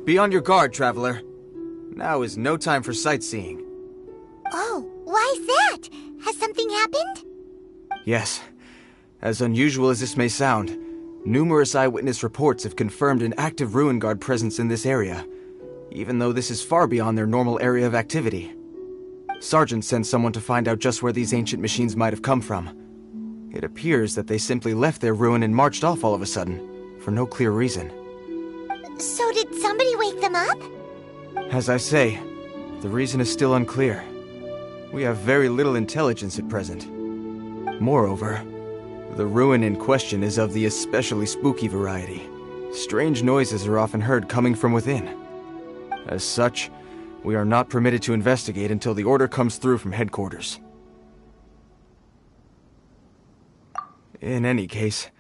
Be on your guard, traveler. Now is no time for sightseeing. Oh, why's that? Has something happened? Yes. As unusual as this may sound, numerous eyewitness reports have confirmed an active Ruin Guard presence in this area, even though this is far beyond their normal area of activity. Sergeant sent someone to find out just where these ancient machines might have come from. It appears that they simply left their ruin and marched off all of a sudden, for no clear reason. So did somebody wake them up? As I say, the reason is still unclear. We have very little intelligence at present. Moreover, the ruin in question is of the especially spooky variety. Strange noises are often heard coming from within. As such, we are not permitted to investigate until the order comes through from headquarters. In any case,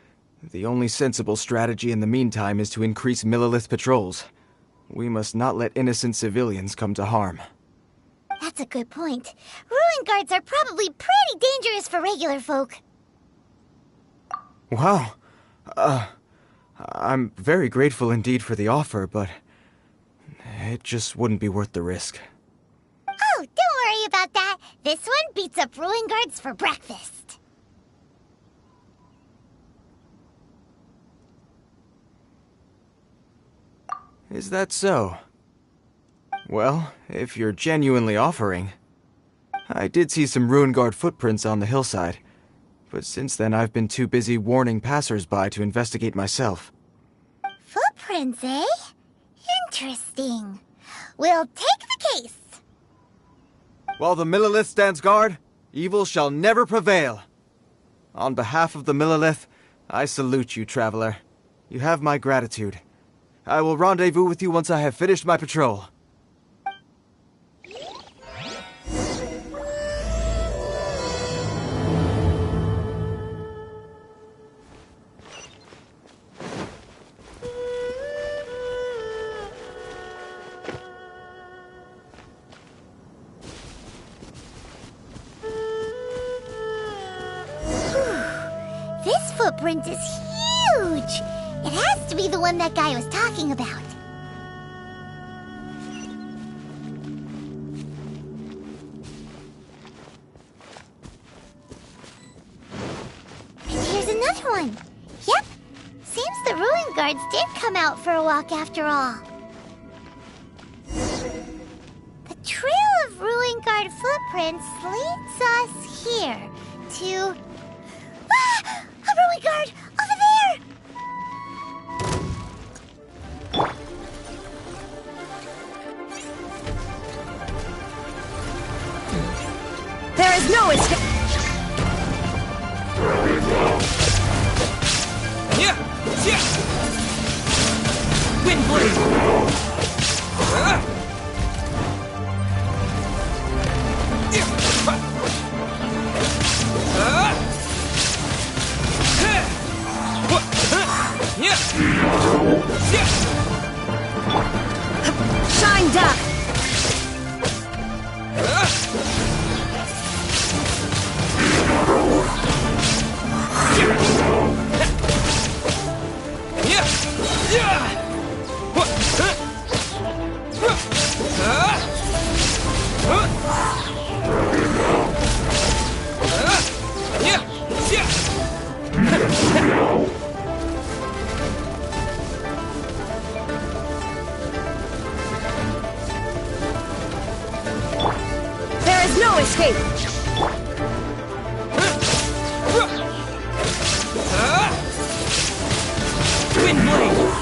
the only sensible strategy in the meantime is to increase Millilith patrols. We must not let innocent civilians come to harm. That's a good point. Ruin guards are probably pretty dangerous for regular folk. Wow. I'm very grateful indeed for the offer, but it just wouldn't be worth the risk. Oh, don't worry about that. This one beats up ruin guards for breakfast. Is that so? Well, if you're genuinely offering... I did see some Ruin Guard footprints on the hillside, but since then I've been too busy warning passers-by to investigate myself. Footprints, eh? Interesting. We'll take the case. While the Millilith stands guard, evil shall never prevail. On behalf of the Millilith, I salute you, traveler. You have my gratitude. I will rendezvous with you once I have finished my patrol. This footprint is huge! It has to be the one that guy was talking about. And here's another one. Yep, seems the Ruin Guards did come out for a walk after all. The trail of Ruin Guard footprints leads us here to... Ah! A Ruin Guard! Over there! There is no escape. Wind blade. Shine down. There is no escape. Wind blade.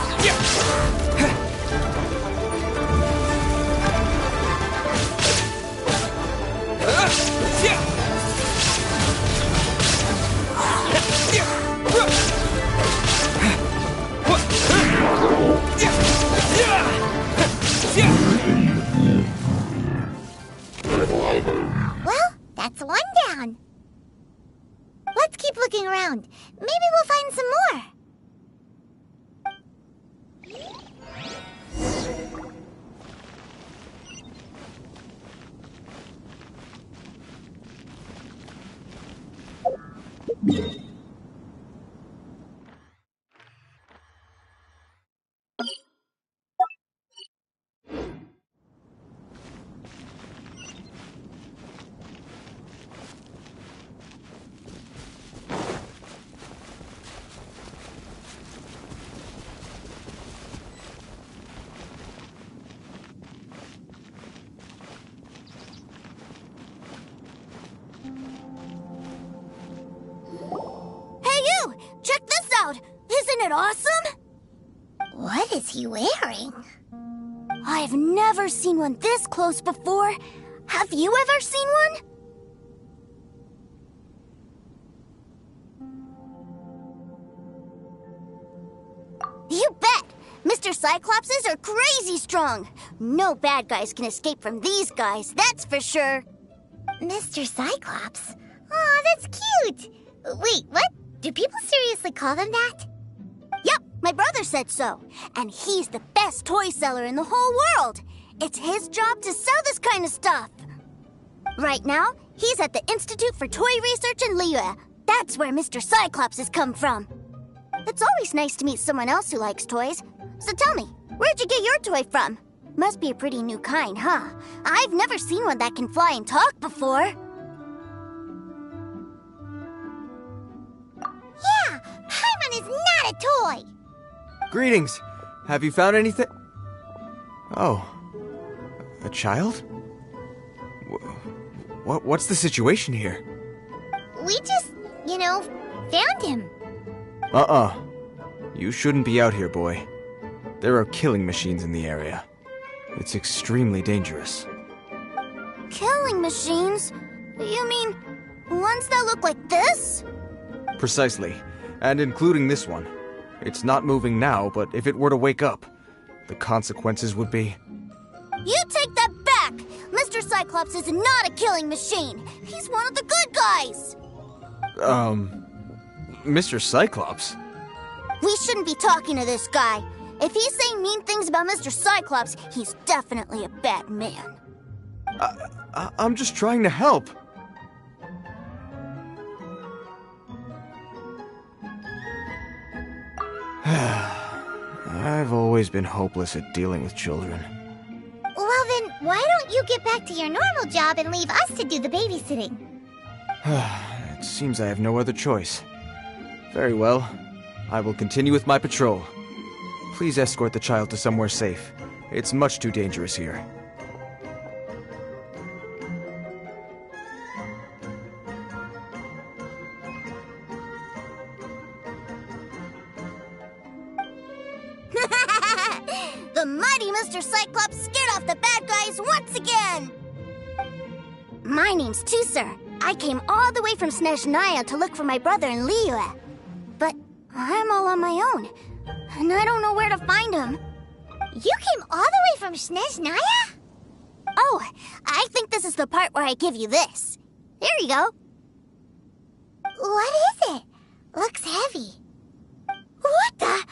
Well, that's one down. Let's keep looking around. Maybe we'll find some more. Isn't it awesome? What is he wearing? I've never seen one this close before. Have you ever seen one? You bet! Mr. Cyclopses are crazy strong. No bad guys can escape from these guys, that's for sure. Mr. Cyclops? Aw, that's cute! Wait, what? Do people seriously call them that? Yep, my brother said so. And he's the best toy seller in the whole world. It's his job to sell this kind of stuff. Right now, he's at the Institute for Toy Research in Liyue. That's where Mr. Cyclops has come from. It's always nice to meet someone else who likes toys. So tell me, where'd you get your toy from? Must be a pretty new kind, huh? I've never seen one that can fly and talk before. Yeah, Paimon is not a toy! Greetings! Have you found anything? Oh. A child? What's the situation here? We just, found him. You shouldn't be out here, boy. There are killing machines in the area. It's extremely dangerous. Killing machines? You mean ones that look like this? Precisely. And including this one. It's not moving now, but if it were to wake up, the consequences would be... You take that back! Mr. Cyclops is not a killing machine. He's one of the good guys. Mr. Cyclops? We shouldn't be talking to this guy. If he's saying mean things about Mr. Cyclops, he's definitely a bad man. I'm just trying to help. I've always been hopeless at dealing with children. Well then, why don't you get back to your normal job and leave us to do the babysitting? It seems I have no other choice. Very well. I will continue with my patrol. Please escort the child to somewhere safe. It's much too dangerous here. The mighty Mr. Cyclops scared off the bad guys once again! My name's Tusser. I came all the way from Snezhnaya to look for my brother in Liyue. But I'm all on my own, and I don't know where to find him. You came all the way from Snezhnaya? Oh, I think this is the part where I give you this. There you go. What is it? Looks heavy. What the?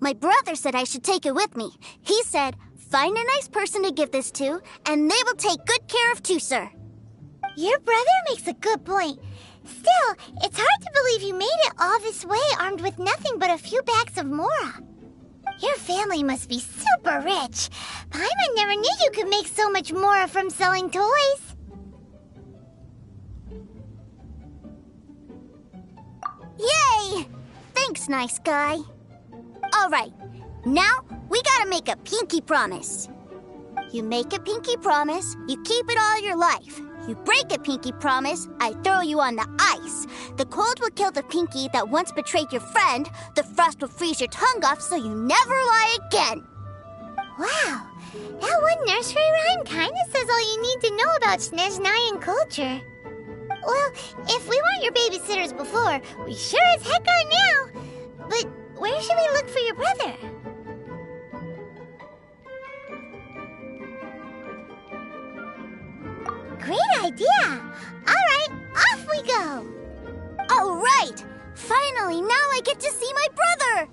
My brother said I should take it with me. He said, find a nice person to give this to, and they will take good care of Tusser. Your brother makes a good point. Still, it's hard to believe you made it all this way armed with nothing but a few bags of Mora. Your family must be super rich. Paimon never knew you could make so much Mora from selling toys. Yay! Thanks, nice guy. All right, now we gotta make a pinky promise. You make a pinky promise, you keep it all your life. You break a pinky promise, I throw you on the ice. The cold will kill the pinky that once betrayed your friend. The frost will freeze your tongue off so you never lie again. Wow, that one nursery rhyme kinda says all you need to know about Snezhnayan culture. Well, if we weren't your babysitters before, we sure as heck are now. But where should we look for your brother? Great idea! Alright, off we go! All right! Finally, now I get to see my brother!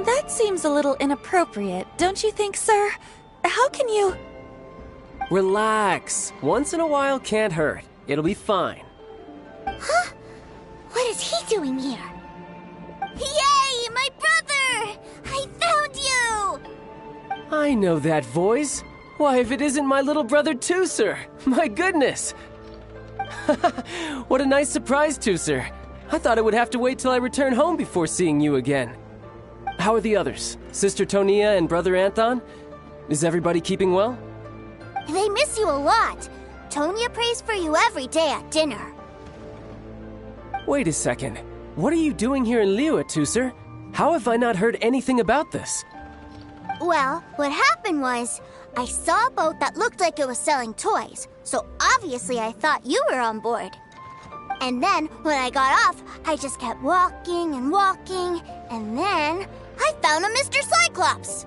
That seems a little inappropriate, don't you think, sir? How can you... Relax. Once in a while can't hurt. It'll be fine. Huh? What is he doing here? Yay, my brother! I found you! I know that voice. Why, if it isn't my little brother Tusser! My goodness! What a nice surprise, Tusser. I thought I would have to wait till I return home before seeing you again. How are the others? Sister Tonia and Brother Anthon? Is everybody keeping well? They miss you a lot. Tonia prays for you every day at dinner. Wait a second. What are you doing here in Liyue, Tusser? How have I not heard anything about this? Well, what happened was, I saw a boat that looked like it was selling toys, so obviously I thought you were on board. And then, when I got off, I just kept walking and walking, and then I found a Mr. Cyclops.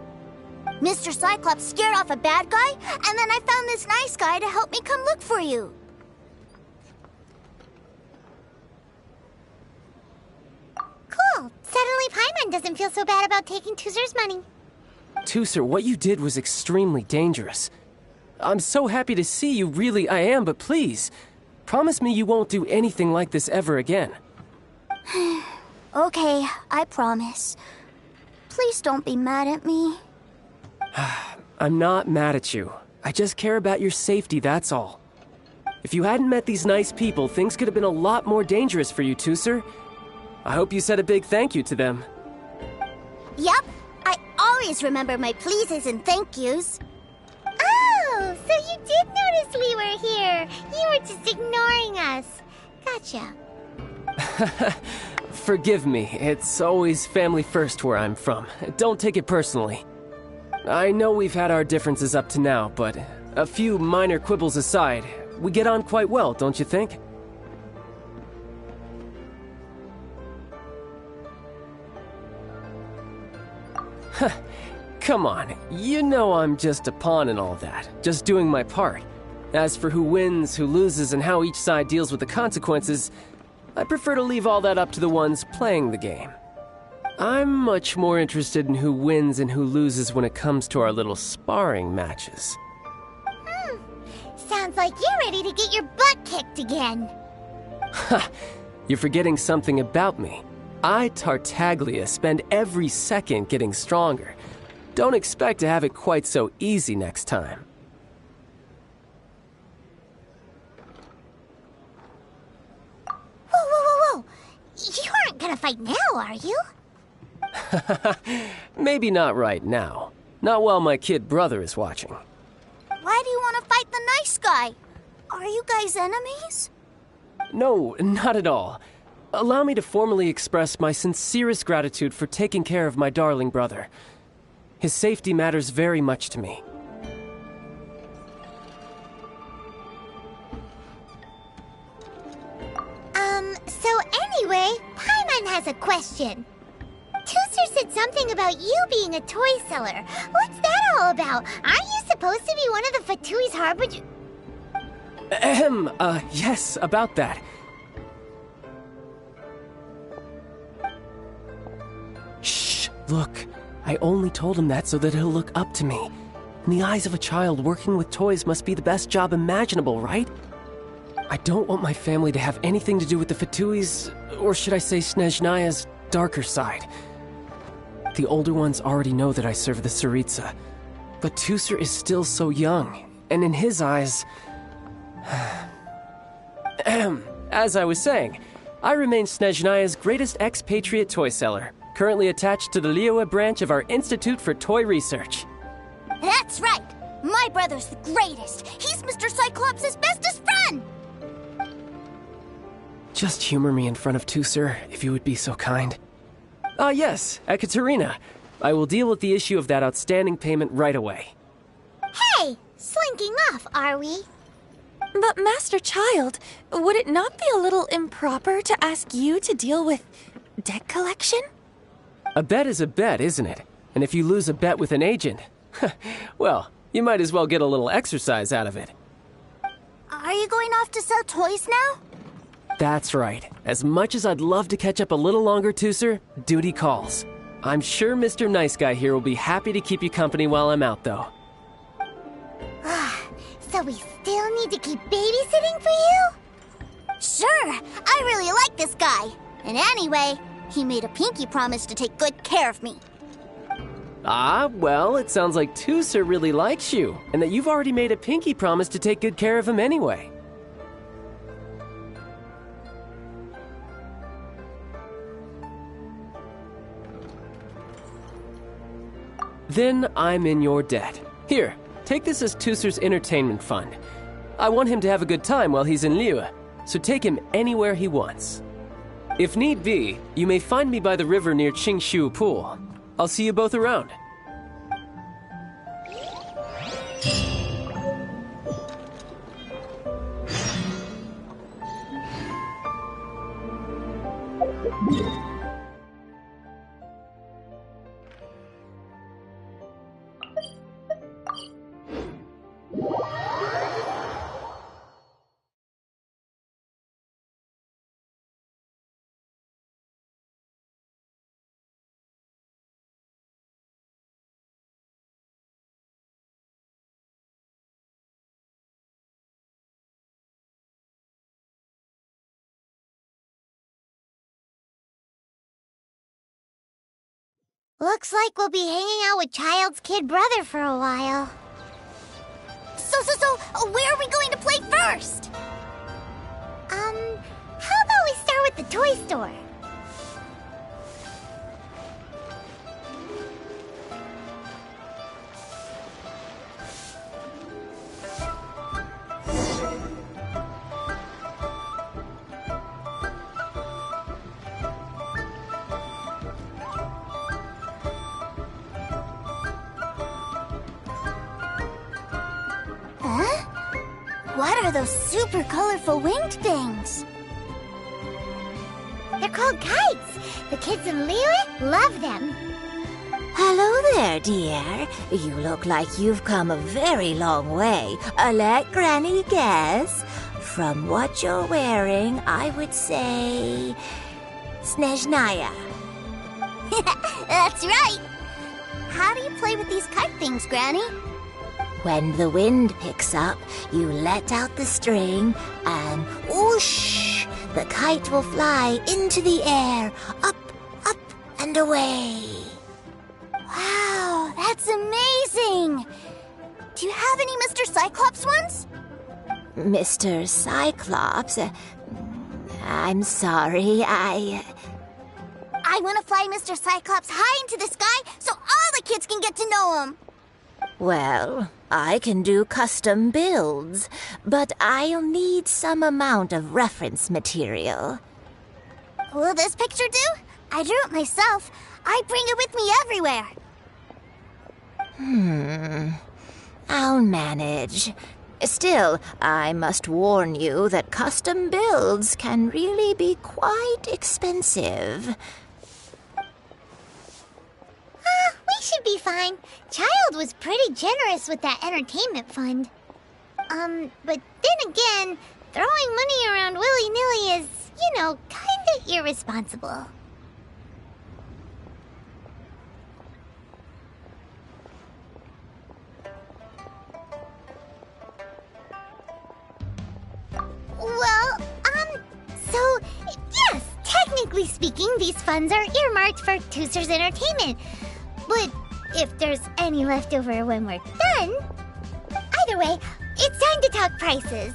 Mr. Cyclops scared off a bad guy, and then I found this nice guy to help me come look for you. Cool. Suddenly Paimon doesn't feel so bad about taking Tuzer's money. Tuser, what you did was extremely dangerous. I'm so happy to see you, really I am, but please, promise me you won't do anything like this ever again. Okay, I promise. Please don't be mad at me. I'm not mad at you. I just care about your safety, that's all. If you hadn't met these nice people, things could have been a lot more dangerous for you, Tuser. I hope you said a big thank you to them. Yep, I always remember my pleases and thank yous. Oh, so you did notice we were here. You were just ignoring us. Gotcha. Forgive me, it's always family first where I'm from. Don't take it personally. I know we've had our differences up to now, but a few minor quibbles aside, we get on quite well, don't you think? Come on, you know I'm just a pawn in all that, just doing my part. As for who wins, who loses, and how each side deals with the consequences, I prefer to leave all that up to the ones playing the game. I'm much more interested in who wins and who loses when it comes to our little sparring matches. Sounds like you're ready to get your butt kicked again. Ha! You're forgetting something about me. I, Tartaglia, spend every second getting stronger. Don't expect to have it quite so easy next time. Whoa. You aren't gonna fight now, are you? Maybe not right now. Not while my kid brother is watching. Why do you want to fight the nice guy? Are you guys enemies? No, not at all. Allow me to formally express my sincerest gratitude for taking care of my darling brother. His safety matters very much to me. So anyway, Paimon has a question. Tuser said something about you being a toy seller. What's that all about? Aren't you supposed to be one of the Fatui's harbinger? Yes, about that. Shh, look. I only told him that so that he'll look up to me. In the eyes of a child, working with toys must be the best job imaginable, right? I don't want my family to have anything to do with the Fatui's, or should I say Snezhnaya's, darker side. The older ones already know that I serve the Tsaritsa, but Tuser is still so young, and in his eyes... As I was saying, I remain Snezhnaya's greatest expatriate toy seller, currently attached to the Liyue branch of our Institute for Toy Research. That's right! My brother's the greatest! He's Mr. Cyclops' bestest friend! Just humor me in front of Tuser, if you would be so kind. Ah, yes, Ekaterina. I will deal with the issue of that outstanding payment right away. Hey, slinking off, are we? But Master Child, would it not be a little improper to ask you to deal with debt collection? A bet is a bet, isn't it? And if you lose a bet with an agent, well, you might as well get a little exercise out of it. Are you going off to sell toys now? That's right. As much as I'd love to catch up a little longer, Tuser, duty calls. I'm sure Mr. Nice Guy here will be happy to keep you company while I'm out, though. So we still need to keep babysitting for you? Sure, I really like this guy. And anyway, he made a pinky promise to take good care of me. Ah, well, it sounds like Tuser really likes you, and that you've already made a pinky promise to take good care of him anyway. Then I'm in your debt. Here, take this as Tuser's entertainment fund. I want him to have a good time while he's in Liyue, so take him anywhere he wants. If need be, you may find me by the river near Qingshu Pool. I'll see you both around. Looks like we'll be hanging out with Child's kid brother for a while. So, where are we going to play first? How about we start with the toy store? Huh? What are those super colorful winged things? They're called kites. The kids in Liyue love them. Hello there, dear. You look like you've come a very long way. Let Granny guess. From what you're wearing, I would say... Snezhnaya. That's right. How do you play with these kite things, Granny? When the wind picks up, you let out the string and whoosh! The kite will fly into the air, up, and away. Wow, that's amazing! Do you have any Mr. Cyclops ones? Mr. Cyclops? I'm sorry, I want to fly Mr. Cyclops high into the sky so all the kids can get to know him. Well, I can do custom builds, but I'll need some amount of reference material. Will this picture do? I drew it myself. I bring it with me everywhere. I'll manage. Still, I must warn you that custom builds can really be quite expensive. We should be fine. Child was pretty generous with that entertainment fund. But then again, throwing money around willy-nilly is, kinda irresponsible. Well, so, yes, technically speaking, these funds are earmarked for Tooster's entertainment. But if there's any left over when we're done... Either way, it's time to talk prices.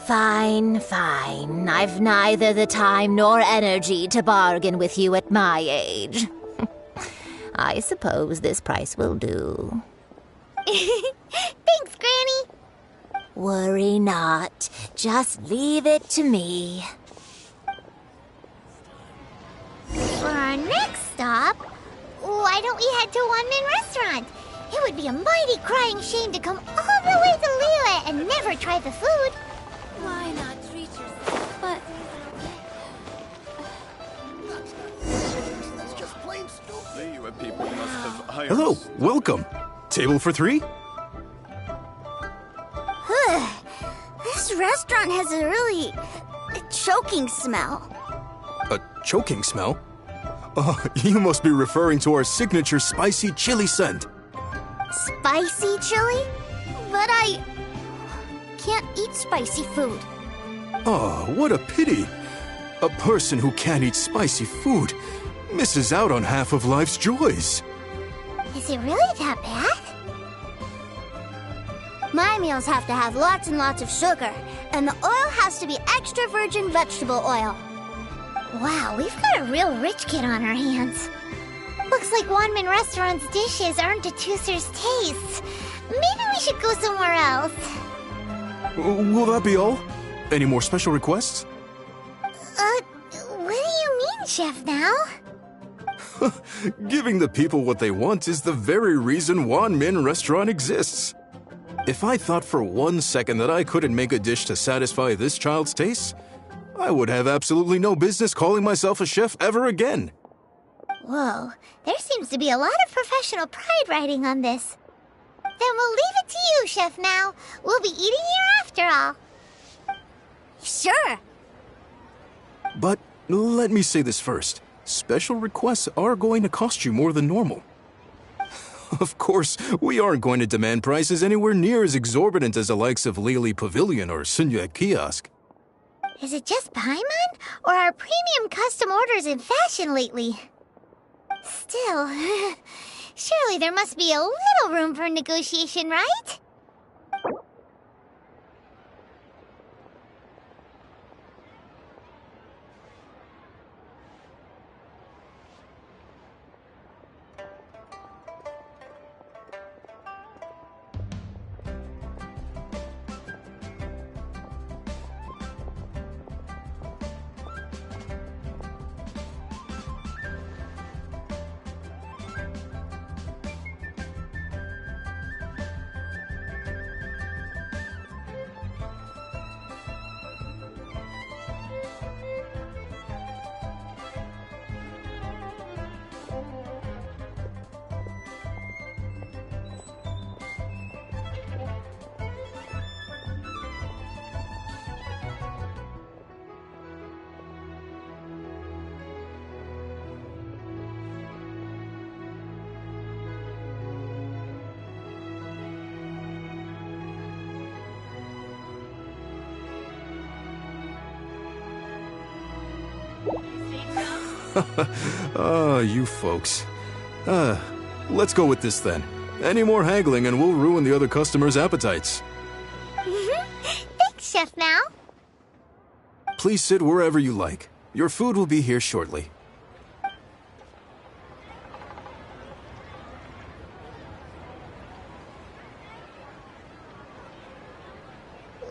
Fine, fine. I've neither the time nor energy to bargain with you at my age. I suppose this price will do. Thanks, Granny. Worry not. Just leave it to me. For our next stop, why don't we head to One Min Restaurant? It would be a mighty crying shame to come all the way to Liyue and never try the food. Why not treat yourself? But Hello, welcome. Table for 3? this restaurant has a really choking smell. A choking smell? Oh, you must be referring to our signature spicy chili scent. Spicy chili? But I can't eat spicy food. Oh, what a pity. A person who can't eat spicy food misses out on half of life's joys. Is it really that bad? My meals have to have lots and lots of sugar, and the oil has to be extra virgin vegetable oil. Wow, we've got a real rich kid on our hands. Looks like One Min Restaurant's dishes aren't to Tooser's tastes. Maybe we should go somewhere else. Will that be all? Any more special requests? What do you mean, Chef Now? Giving the people what they want is the very reason Wan Min Restaurant exists. If I thought for 1 second that I couldn't make a dish to satisfy this child's tastes, I would have absolutely no business calling myself a chef ever again. Whoa, there seems to be a lot of professional pride riding on this. Then we'll leave it to you, Chef Now. We'll be eating here after all. Sure. But let me say this first. Special requests are going to cost you more than normal. Of course, we aren't going to demand prices anywhere near as exorbitant as the likes of Lily Pavilion or Sunya Kiosk. Is it just Paimon, or are premium custom orders in fashion lately? Still, surely there must be a little room for negotiation, right? You folks. Let's go with this then. Any more haggling and we'll ruin the other customers' appetites. Thanks, Chef Now. Please sit wherever you like. Your food will be here shortly.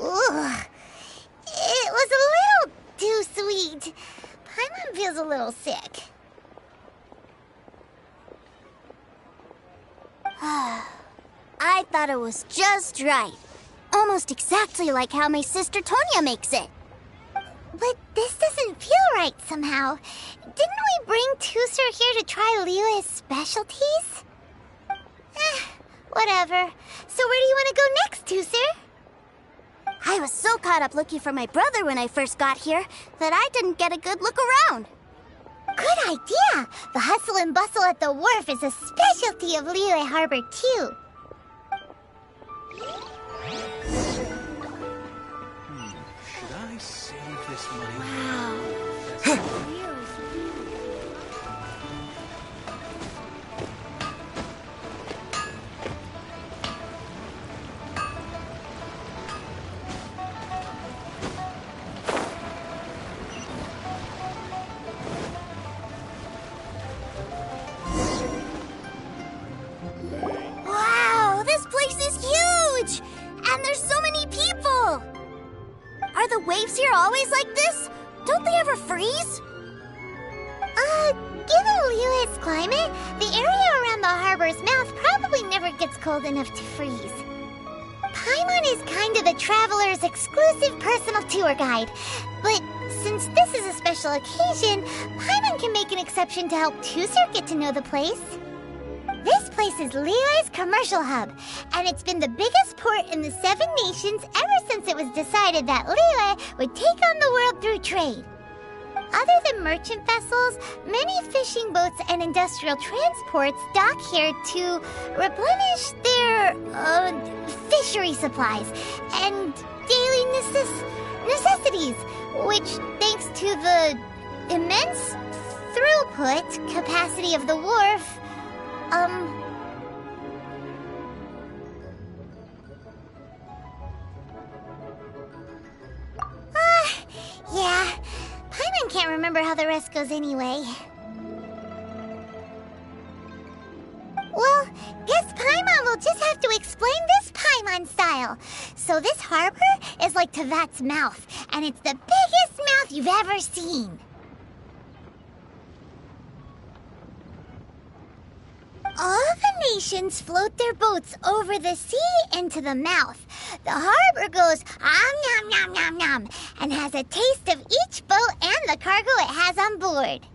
Ugh. It was a little too sweet. Paimon feels a little sick. I thought it was just right. Almost exactly like how my sister Tonya makes it. But this doesn't feel right somehow. Didn't we bring Tooser here to try Liyue's specialties? Whatever. So where do you want to go next, Tooser? I was so caught up looking for my brother when I first got here that I didn't get a good look around. Good idea! The hustle and bustle at the wharf is a specialty of Liyue Harbor, too. Should I save this money? Wow. Are the waves here always like this? Don't they ever freeze? Given Liyue's climate, the area around the harbor's mouth probably never gets cold enough to freeze. Paimon is kind of the traveler's exclusive personal tour guide. But since this is a special occasion, Paimon can make an exception to help Tusser get to know the place. This place is Liyue's commercial hub, and it's been the biggest port in the Seven Nations ever since it was decided that Liyue would take on the world through trade. Other than merchant vessels, many fishing boats and industrial transports dock here to replenish their, fishery supplies and daily necessities, which, thanks to the immense throughput capacity of the wharf, yeah. Paimon can't remember how the rest goes anyway. Well, guess Paimon will just have to explain this Paimon style. So this harbor is like Tevat's mouth, and it's the biggest mouth you've ever seen. All the nations float their boats over the sea into the mouth. The harbor goes nom nom nom nom and has a taste of each boat and the cargo it has on board.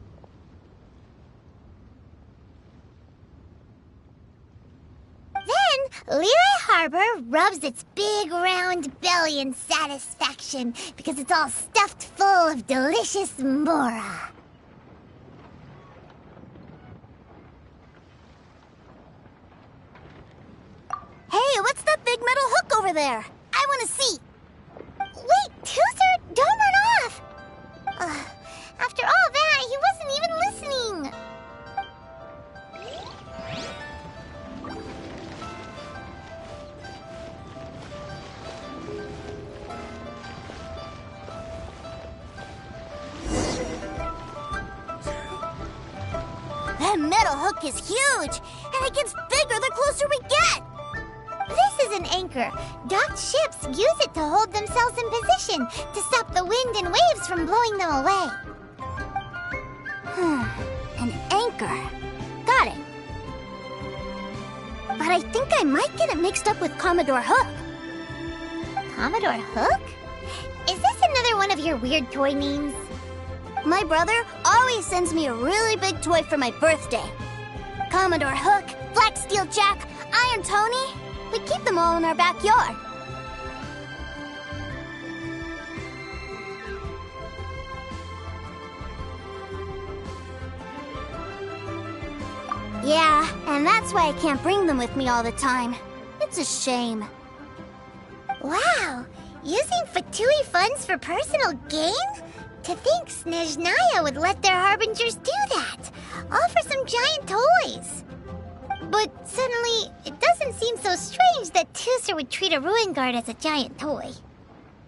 Then, Liyue Harbor rubs its big round belly in satisfaction because it's all stuffed full of delicious mora. Hey, what's that big metal hook over there? I want to see. Wait, Tusser, don't run off! After all that, he wasn't even listening. That metal hook is huge, and it gets bigger the closer we get. This is an anchor. Docked ships use it to hold themselves in position to stop the wind and waves from blowing them away. An anchor. Got it. But I think I might get it mixed up with Commodore Hook. Commodore Hook? Is this another one of your weird toy names? My brother always sends me a really big toy for my birthday. Commodore Hook, Black Steel Jack, Iron Tony. We keep them all in our backyard. Yeah, and that's why I can't bring them with me all the time. It's a shame. Wow! Using Fatui funds for personal gain? To think Snezhnaya would let their harbingers do that! All for some giant toys! But suddenly, it doesn't seem so strange that Tusser would treat a ruin guard as a giant toy.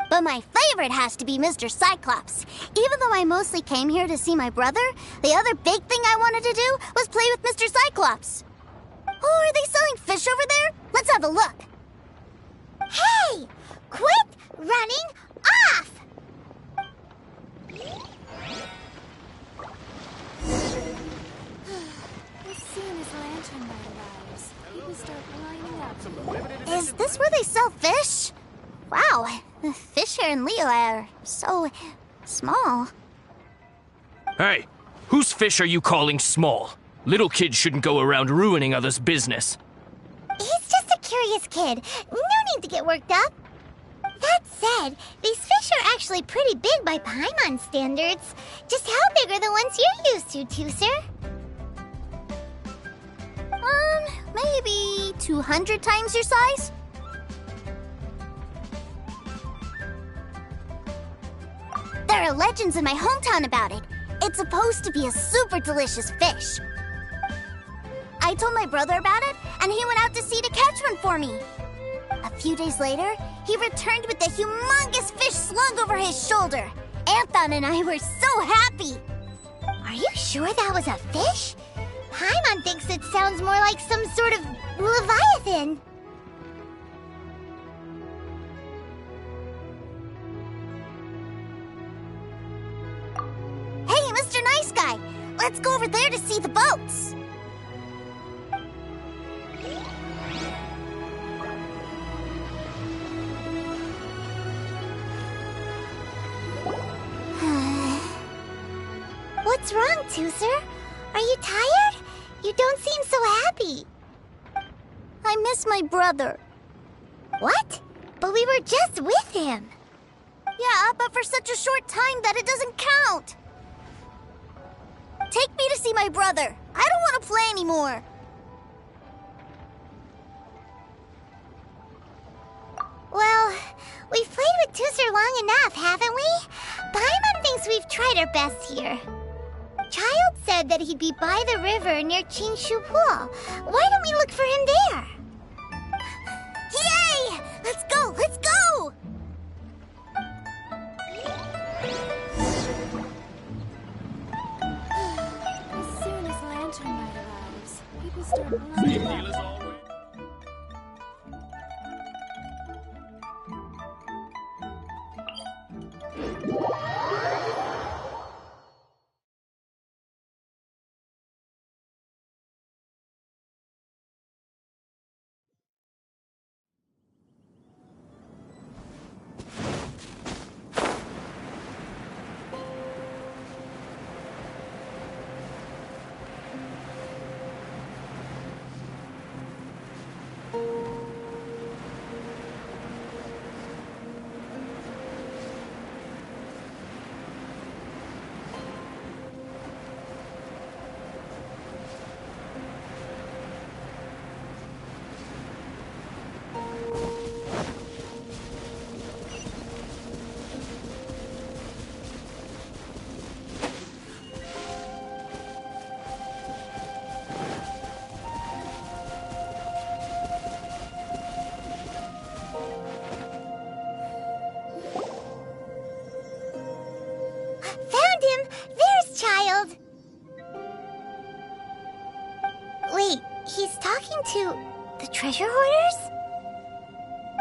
But my favorite has to be Mr. Cyclops. Even though I mostly came here to see my brother, the other big thing I wanted to do was play with Mr. Cyclops. Oh, are they selling fish over there? Let's have a look. Hey! Quit running off! As soon as Lantern Night arrives, people start lining up. Is this where they sell fish? Wow, the fish here in Liyue are so small. Hey, whose fish are you calling small? Little kids shouldn't go around ruining others' business. He's just a curious kid. No need to get worked up. That said, these fish are actually pretty big by Paimon standards. Just how big are the ones you're used to, Tusser? Maybe 200 times your size? There are legends in my hometown about it. It's supposed to be a super delicious fish. I told my brother about it, and he went out to sea to catch one for me. A few days later, he returned with a humongous fish slung over his shoulder. Anthon and I were so happy. Are you sure that was a fish? Paimon thinks it sounds more like some sort of leviathan. Let's go over there to see the boats. What's wrong, Tooser? Are you tired? You don't seem so happy. I miss my brother. What? But we were just with him. Yeah, but for such a short time that it doesn't count. Take me to see my brother. I don't want to play anymore. Well, we've played with Tooser long enough, haven't we? Paimon thinks we've tried our best here. Child said that he'd be by the river near Chingshu Pool. Why don't we look for him there? Yay! Let's go! Let's go! As soon as Lantern Night arrives, people start lining up. Found him! There's Child! Wait, he's talking to the treasure hoarders?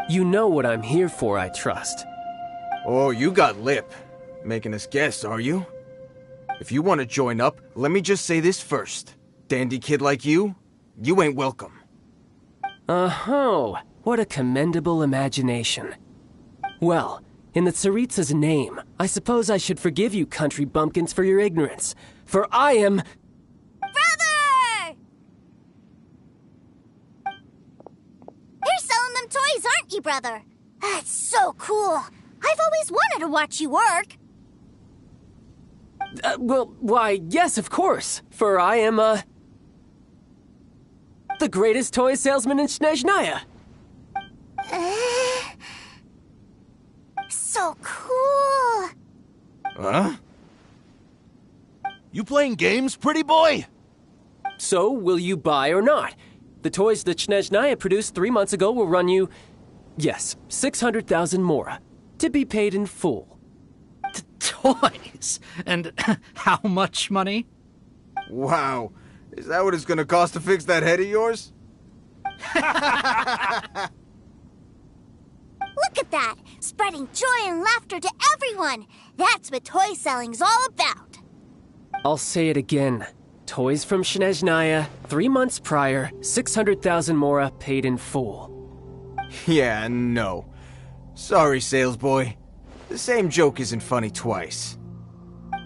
You know what I'm here for, I trust. Oh, you got lip. Making us guess, are you? If you want to join up, let me just say this first. Dandy kid like you ain't welcome. Oh, what a commendable imagination. Well, in the Tsaritsa's name, I suppose I should forgive you country bumpkins for your ignorance. For I am... Brother! You're selling them toys, aren't you, brother? That's so cool. I've always wanted to watch you work. Well, why, yes, of course. For I am, the greatest toy salesman in Snezhnaya. So cool. Huh? You playing games, pretty boy? So, will you buy or not? The toys that Snezhnaya produced 3 months ago will run you, yes, 600,000 mora, to be paid in full. Toys? And how much money? Wow. Is that what it's gonna cost to fix that head of yours? Look at that! Spreading joy and laughter to everyone! That's what toy selling's all about! I'll say it again. Toys from Snezhnaya, 3 months prior, 600,000 mora paid in full. Yeah, no. Sorry, sales boy. The same joke isn't funny twice.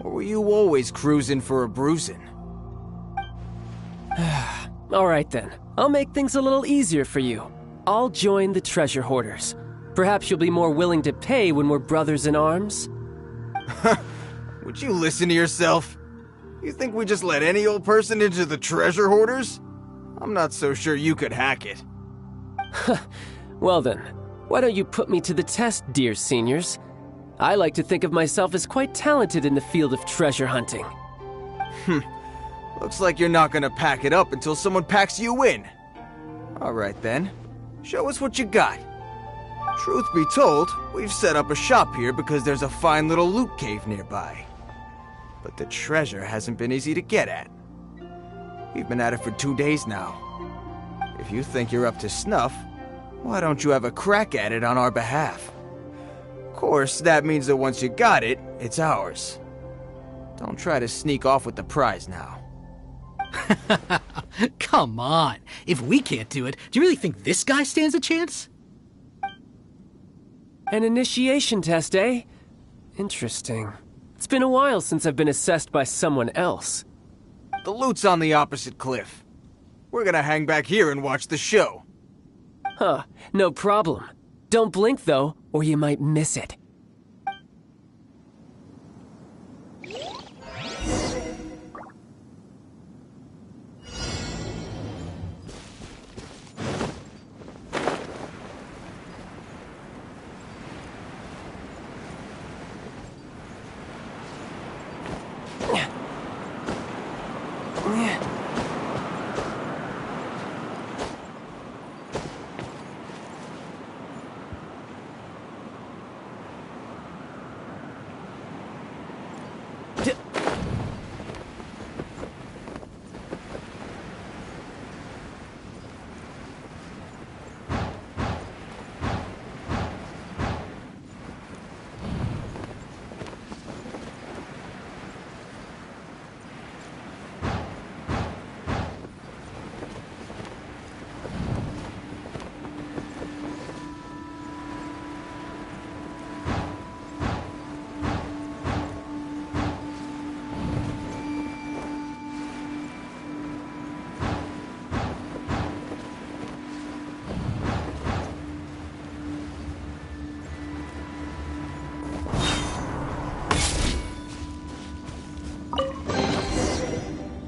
Or were you always cruising for a bruising? All right then, I'll make things a little easier for you. I'll join the treasure hoarders. Perhaps you'll be more willing to pay when we're brothers in arms? Would you listen to yourself? You think we just let any old person into the treasure hoarders? I'm not so sure you could hack it. Well then, why don't you put me to the test, dear seniors? I like to think of myself as quite talented in the field of treasure hunting. Looks like you're not gonna pack it up until someone packs you in. Alright then, show us what you got. Truth be told, we've set up a shop here because there's a fine little loot cave nearby. But the treasure hasn't been easy to get at. We've been at it for 2 days now. If you think you're up to snuff, why don't you have a crack at it on our behalf? Of course, that means that once you got it, it's ours. Don't try to sneak off with the prize now. Come on. If we can't do it, do you really think this guy stands a chance? An initiation test, eh? Interesting. It's been a while since I've been assessed by someone else. The loot's on the opposite cliff. We're gonna hang back here and watch the show. Huh, no problem. Don't blink, though, or you might miss it.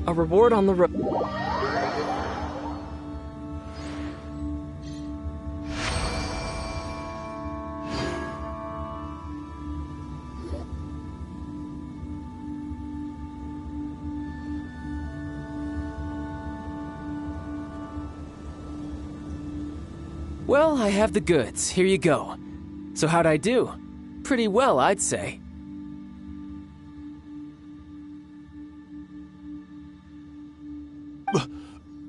A reward on the road. Well, I have the goods. Here you go. So how'd I do? Pretty well, I'd say.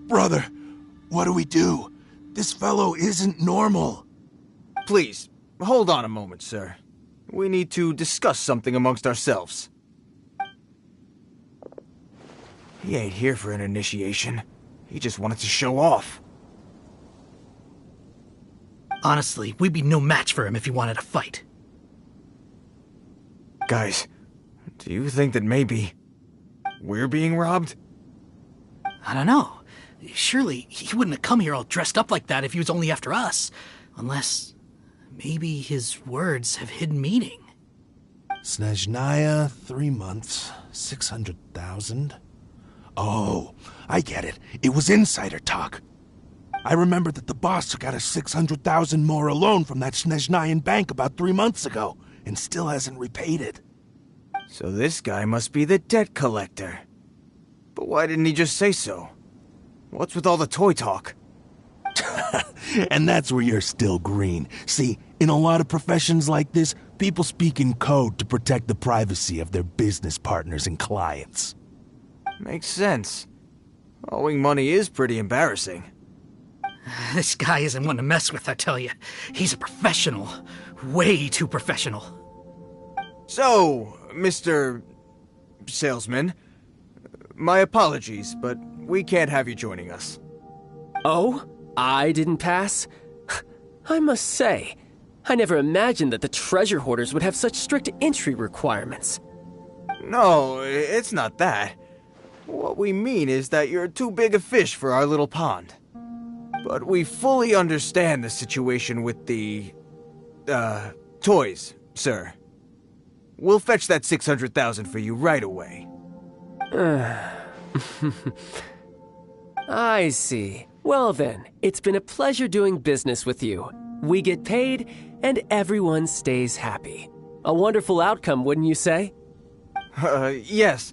Brother, what do we do? This fellow isn't normal. Please, hold on a moment, sir. We need to discuss something amongst ourselves. He ain't here for an initiation. He just wanted to show off. Honestly, we'd be no match for him if he wanted to fight. Guys, do you think that maybe we're being robbed? I don't know. Surely he wouldn't have come here all dressed up like that if he was only after us. Unless maybe his words have hidden meaning. Snezhnaya, 3 months, 600,000. Oh, I get it. It was insider talk. I remember that the boss took out a 600,000 more loan from that Snezhnayan bank about 3 months ago, and still hasn't repaid it. So this guy must be the debt collector. But why didn't he just say so? What's with all the toy talk? And that's where you're still green. See, in a lot of professions like this, people speak in code to protect the privacy of their business partners and clients. Makes sense. Owing money is pretty embarrassing. This guy isn't one to mess with, I tell you. He's a professional. Way too professional. So, Mr. Salesman, my apologies, but we can't have you joining us. Oh? I didn't pass? I must say, I never imagined that the treasure hoarders would have such strict entry requirements. No, it's not that. What we mean is that you're too big a fish for our little pond. But we fully understand the situation with the, toys, sir. We'll fetch that 600,000 for you right away. I see. Well then, it's been a pleasure doing business with you. We get paid, and everyone stays happy. A wonderful outcome, wouldn't you say? Yes.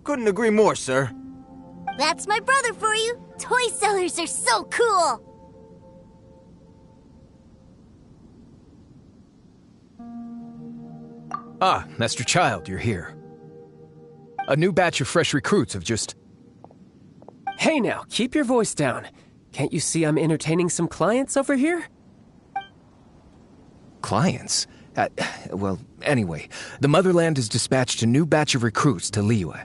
Couldn't agree more, sir. That's my brother for you. Toy sellers are so cool. Ah, Master Child, you're here. A new batch of fresh recruits have just... Hey now, keep your voice down. Can't you see I'm entertaining some clients over here? Clients? Well, anyway, the Motherland has dispatched a new batch of recruits to Liyue.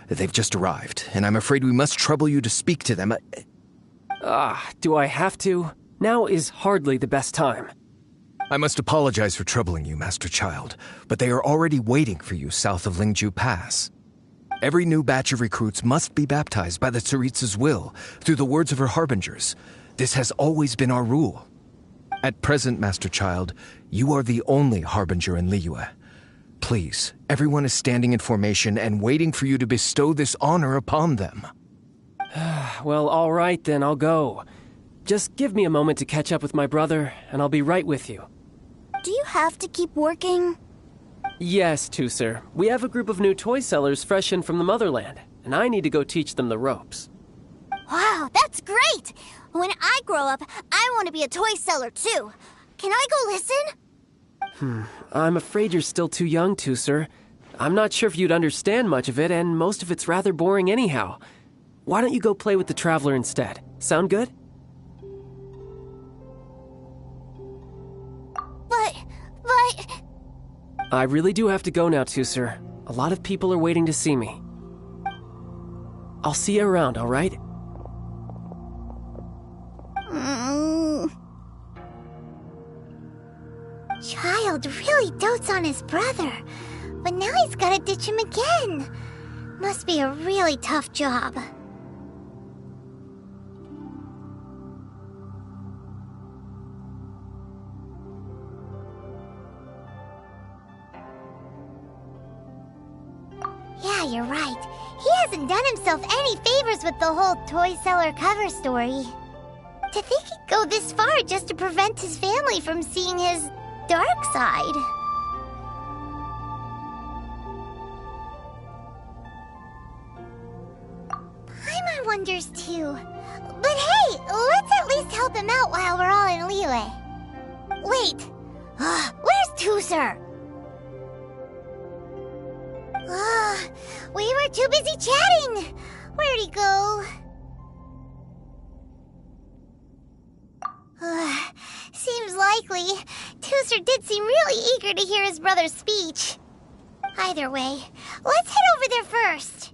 They've just arrived, and I'm afraid we must trouble you to speak to them. Do I have to? Now is hardly the best time. I must apologize for troubling you, Master Child, but they are already waiting for you south of Lingju Pass. Every new batch of recruits must be baptized by the Tsaritsa's will, through the words of her harbingers. This has always been our rule. At present, Master Child, you are the only harbinger in Liyue. Please, everyone is standing in formation and waiting for you to bestow this honor upon them. Well, all right then, I'll go. Just give me a moment to catch up with my brother, and I'll be right with you. Do you have to keep working? Yes, Tusser. We have a group of new toy sellers fresh in from the Motherland, and I need to go teach them the ropes. Wow, that's great! When I grow up, I want to be a toy seller too. Can I go listen? I'm afraid you're still too young, Tusser. I'm not sure if you'd understand much of it, and most of it's rather boring anyhow. Why don't you go play with the Traveler instead? Sound good? But... I really do have to go now, Tusser. A lot of people are waiting to see me. I'll see you around, all right? Child really dotes on his brother, but now he's gotta ditch him again. Must be a really tough job. Yeah, you're right. He hasn't done himself any favors with the whole toy seller cover story. To think he'd go this far just to prevent his family from seeing his dark side. Paimon wonders too. But hey, let's at least help him out while we're all in Liyue. Wait, where's Tusser? We were too busy chatting. Where'd he go? Seems likely. Tusser did seem really eager to hear his brother's speech. Either way, let's head over there first.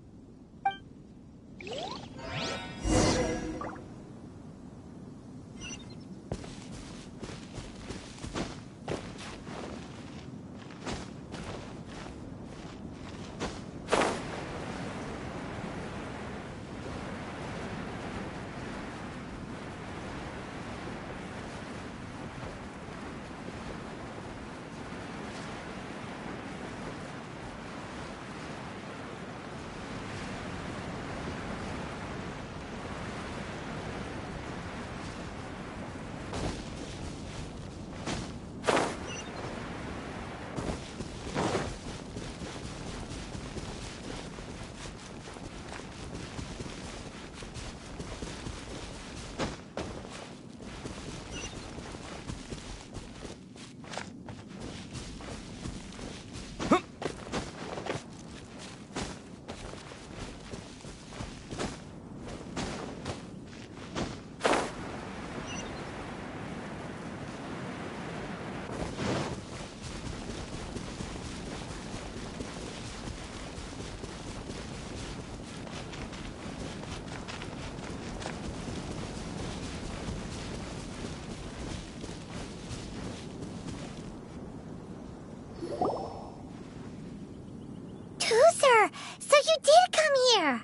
Tusser, so you did come here.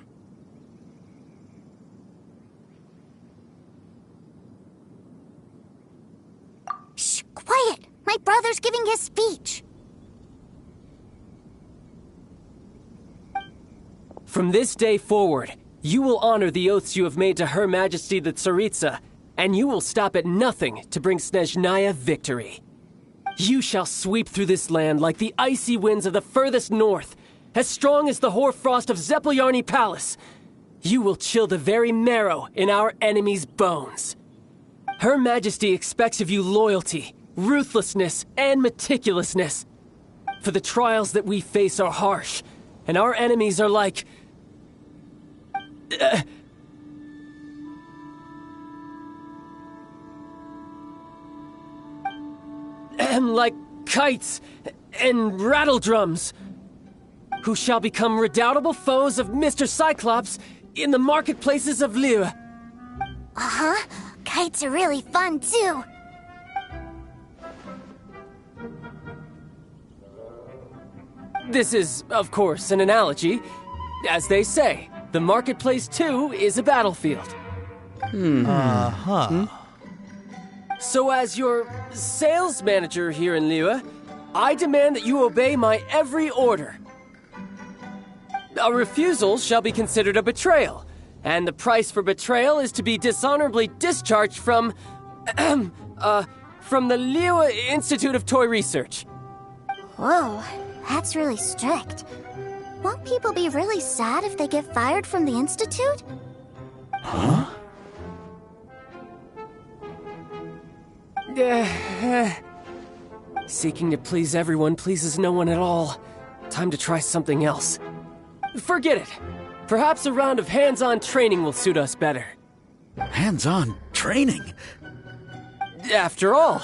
Shh, quiet. My brother's giving his speech. From this day forward, you will honor the oaths you have made to Her Majesty the Tsaritsa, and you will stop at nothing to bring Snezhnaya victory. You shall sweep through this land like the icy winds of the furthest north, as strong as the hoarfrost of Zeppeljärni Palace. You will chill the very marrow in our enemies' bones. Her Majesty expects of you loyalty, ruthlessness, and meticulousness. For the trials that we face are harsh, and our enemies are like... like kites, and rattle drums, who shall become redoubtable foes of Mr. Cyclops in the marketplaces of Liyue. Uh-huh. Kites are really fun, too. This is, of course, an analogy. As they say, the marketplace, too, is a battlefield. So as your sales manager here in Liyue, I demand that you obey my every order. A refusal shall be considered a betrayal, and the price for betrayal is to be dishonorably discharged from the Liyue Institute of Toy Research. Whoa, that's really strict. Won't people be really sad if they get fired from the Institute? Huh? Seeking to please everyone pleases no one at all. Time to try something else. Forget it. Perhaps a round of hands-on training will suit us better. Hands-on training? After all,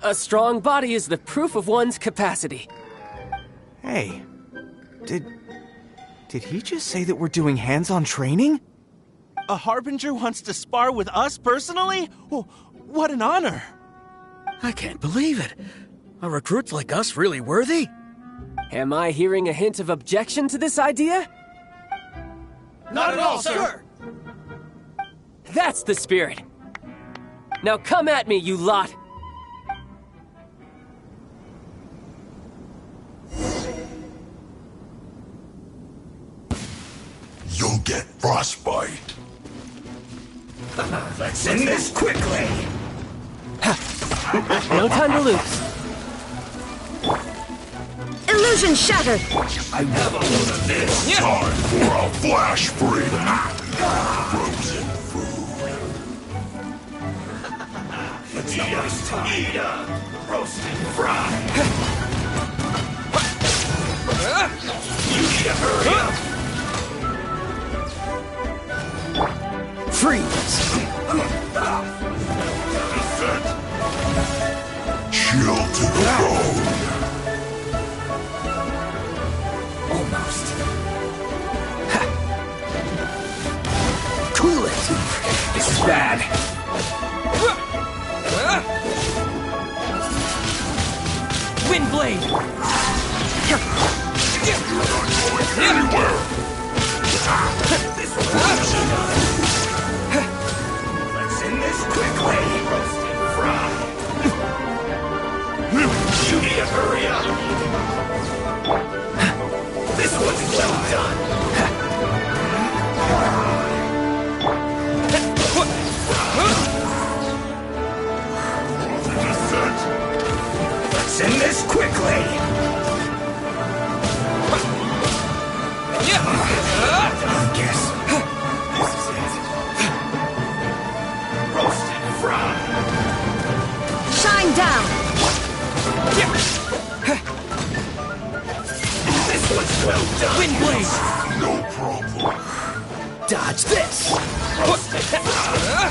a strong body is the proof of one's capacity. Hey, did he just say that we're doing hands-on training? A Harbinger wants to spar with us personally? Oh, what an honor! I can't believe it. Are recruits like us really worthy? Am I hearing a hint of objection to this idea? Not at all, sir! That's the spirit. Now come at me, you lot! You'll get frostbite. Let's end this quickly! No time to lose. Illusion shattered! I have a load of this! Time for a flash freeze! Frozen food. It's almost time. Eat up! Roast and fry! You need to hurry up! Freeze! Chill to the bone. Almost. Cool it! This is bad. Wind blade! You're not going anywhere. This will Let's end this quickly. Roast and fry. You need to hurry up. This one's well done. Let's end this quickly. I guess this is it. Roast and fry. Shine down! This one's well done. Wind blade! No problem. Dodge this! Roast and fry.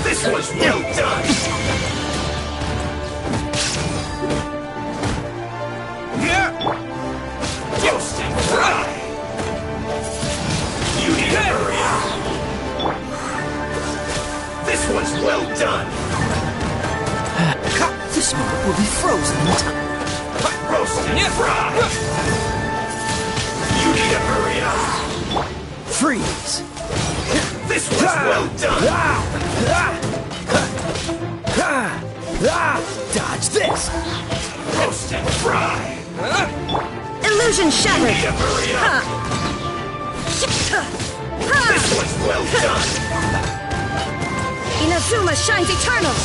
This one's well done. Roast and fry. You need to hurry up. This one's well done. This moment will be frozen in time. Roast and fry. You need to hurry up. Freeze! This one's well done. Dodge this! Roast and fry. Illusion shattered! You need to hurry up. This one's well done. Inazuma shines eternal!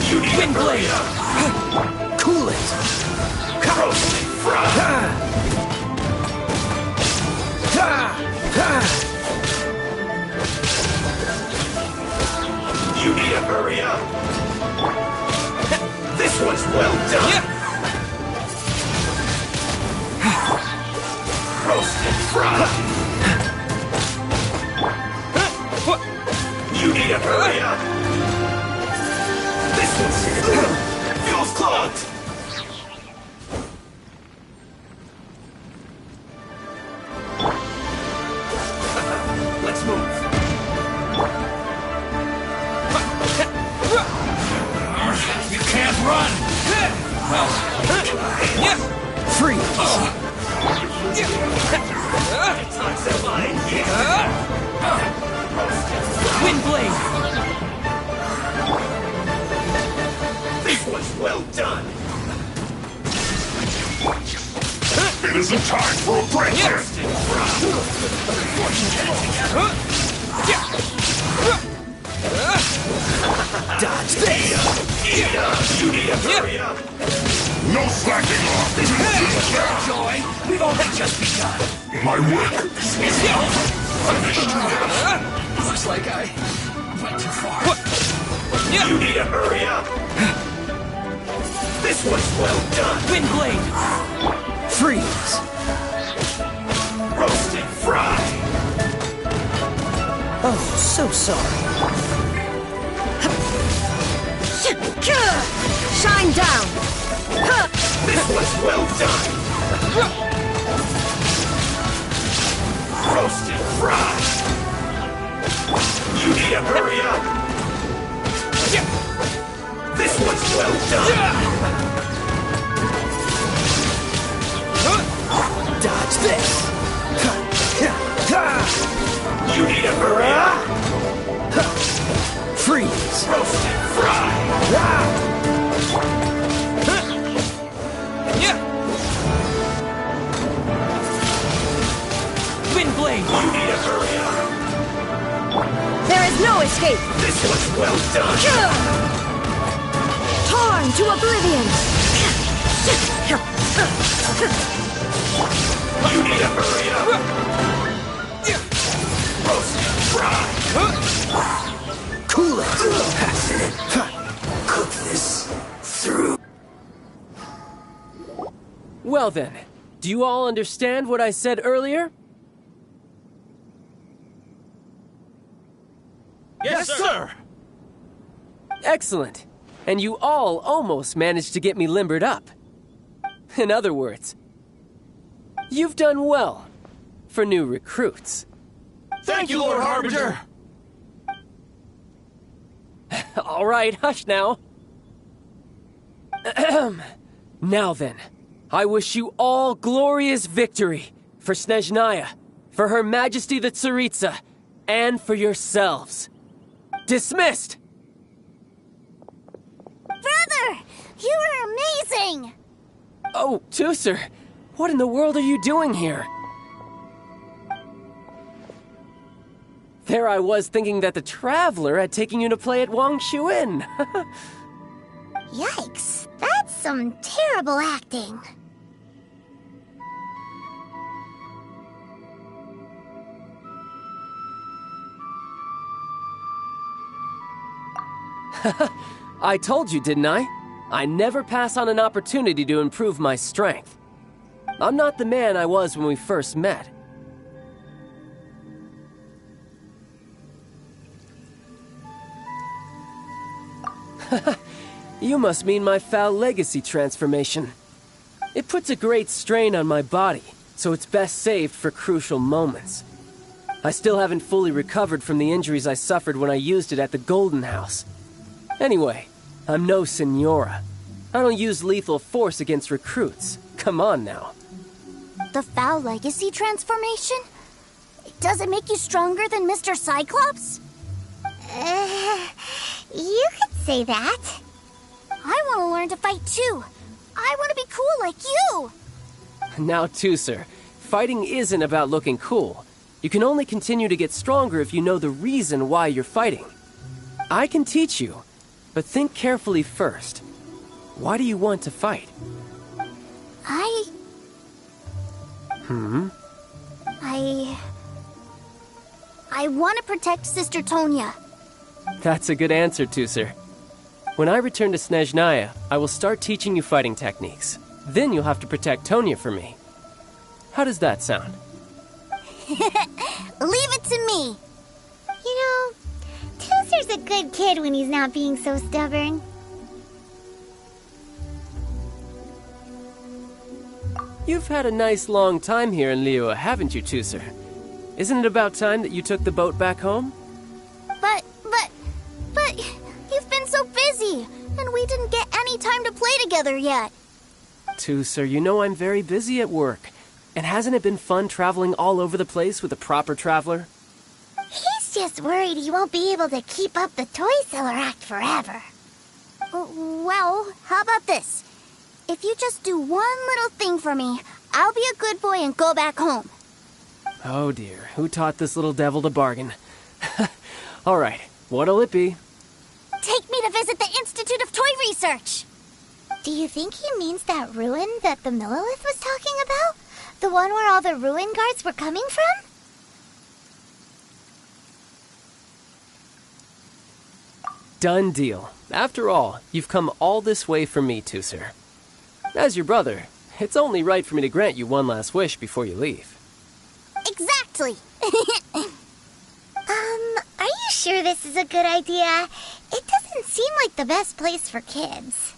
You need to hurry up. Cool it! Roast and fry. You need to hurry up. well done! Roasted fried! You need to hurry up! This one's fuel's clogged! Let's move! You can't run! Well, Free! Windblade! This one's well done! It isn't time for a break! Dodge this! You need to hurry up! No slacking off! This is joy! We've only just begun! My work is not finished! Looks like I went too far. You need to hurry up! This one's well done! Windblade! Freeze! Roasted fry! Oh, so sorry. Shine down! This one's well done! Roasted fry! You need to hurry up! This one's well done! Dodge this! You need to hurry up! Freeze! Roasted fry! Windblade! You need to hurry up! There is no escape! This one's well done! Torn to oblivion! You need to hurry up! Roasted fry! Cool it! Cook this through. Well then, do you all understand what I said earlier? Yes, sir! Excellent. And you all almost managed to get me limbered up. In other words, you've done well for new recruits. Thank you, Lord Harbinger! All right, hush now. Now then, I wish you all glorious victory for Snezhnaya, for Her Majesty the Tsaritsa, and for yourselves. Dismissed! Brother! You were amazing! Oh, Tusser, what in the world are you doing here? There I was thinking that the Traveler had taken you to play at Wang Shuin. Yikes, that's some terrible acting. I told you, didn't I? I never pass on an opportunity to improve my strength. I'm not the man I was when we first met. You must mean my foul legacy transformation. It puts a great strain on my body, so it's best saved for crucial moments. I still haven't fully recovered from the injuries I suffered when I used it at the Golden House. Anyway, I'm no Senora. I don't use lethal force against recruits. Come on now. The foul legacy transformation? Does it make you stronger than Mr. Cyclops? You could say that. I want to learn to fight too. I want to be cool like you. Now, Tusser, fighting isn't about looking cool. You can only continue to get stronger if you know the reason why you're fighting. I can teach you, but think carefully first. Why do you want to fight? I want to protect Sister Tonya. That's a good answer, Tusser. When I return to Snezhnaya, I will start teaching you fighting techniques. Then you'll have to protect Tonya for me. How does that sound? Leave it to me. You know, Tooser's a good kid when he's not being so stubborn. You've had a nice long time here in Liyue, haven't you, Tooser? Isn't it about time that you took the boat back home? But, you've been so busy, and we didn't get any time to play together yet. Tooser, you know I'm very busy at work. And hasn't it been fun traveling all over the place with a proper traveler? He's just worried he won't be able to keep up the toy seller act forever. Well, how about this? If you just do one little thing for me, I'll be a good boy and go back home. Oh dear, who taught this little devil to bargain? All right, what'll it be? Take me to visit the Institute of Toy Research. Do you think he means that ruin that the Millilith was talking about? The one where all the ruin guards were coming from? Done deal. After all, you've come all this way for me, Tooser. As your brother, it's only right for me to grant you one last wish before you leave. Exactly. Are you sure this is a good idea? It doesn't seem like the best place for kids.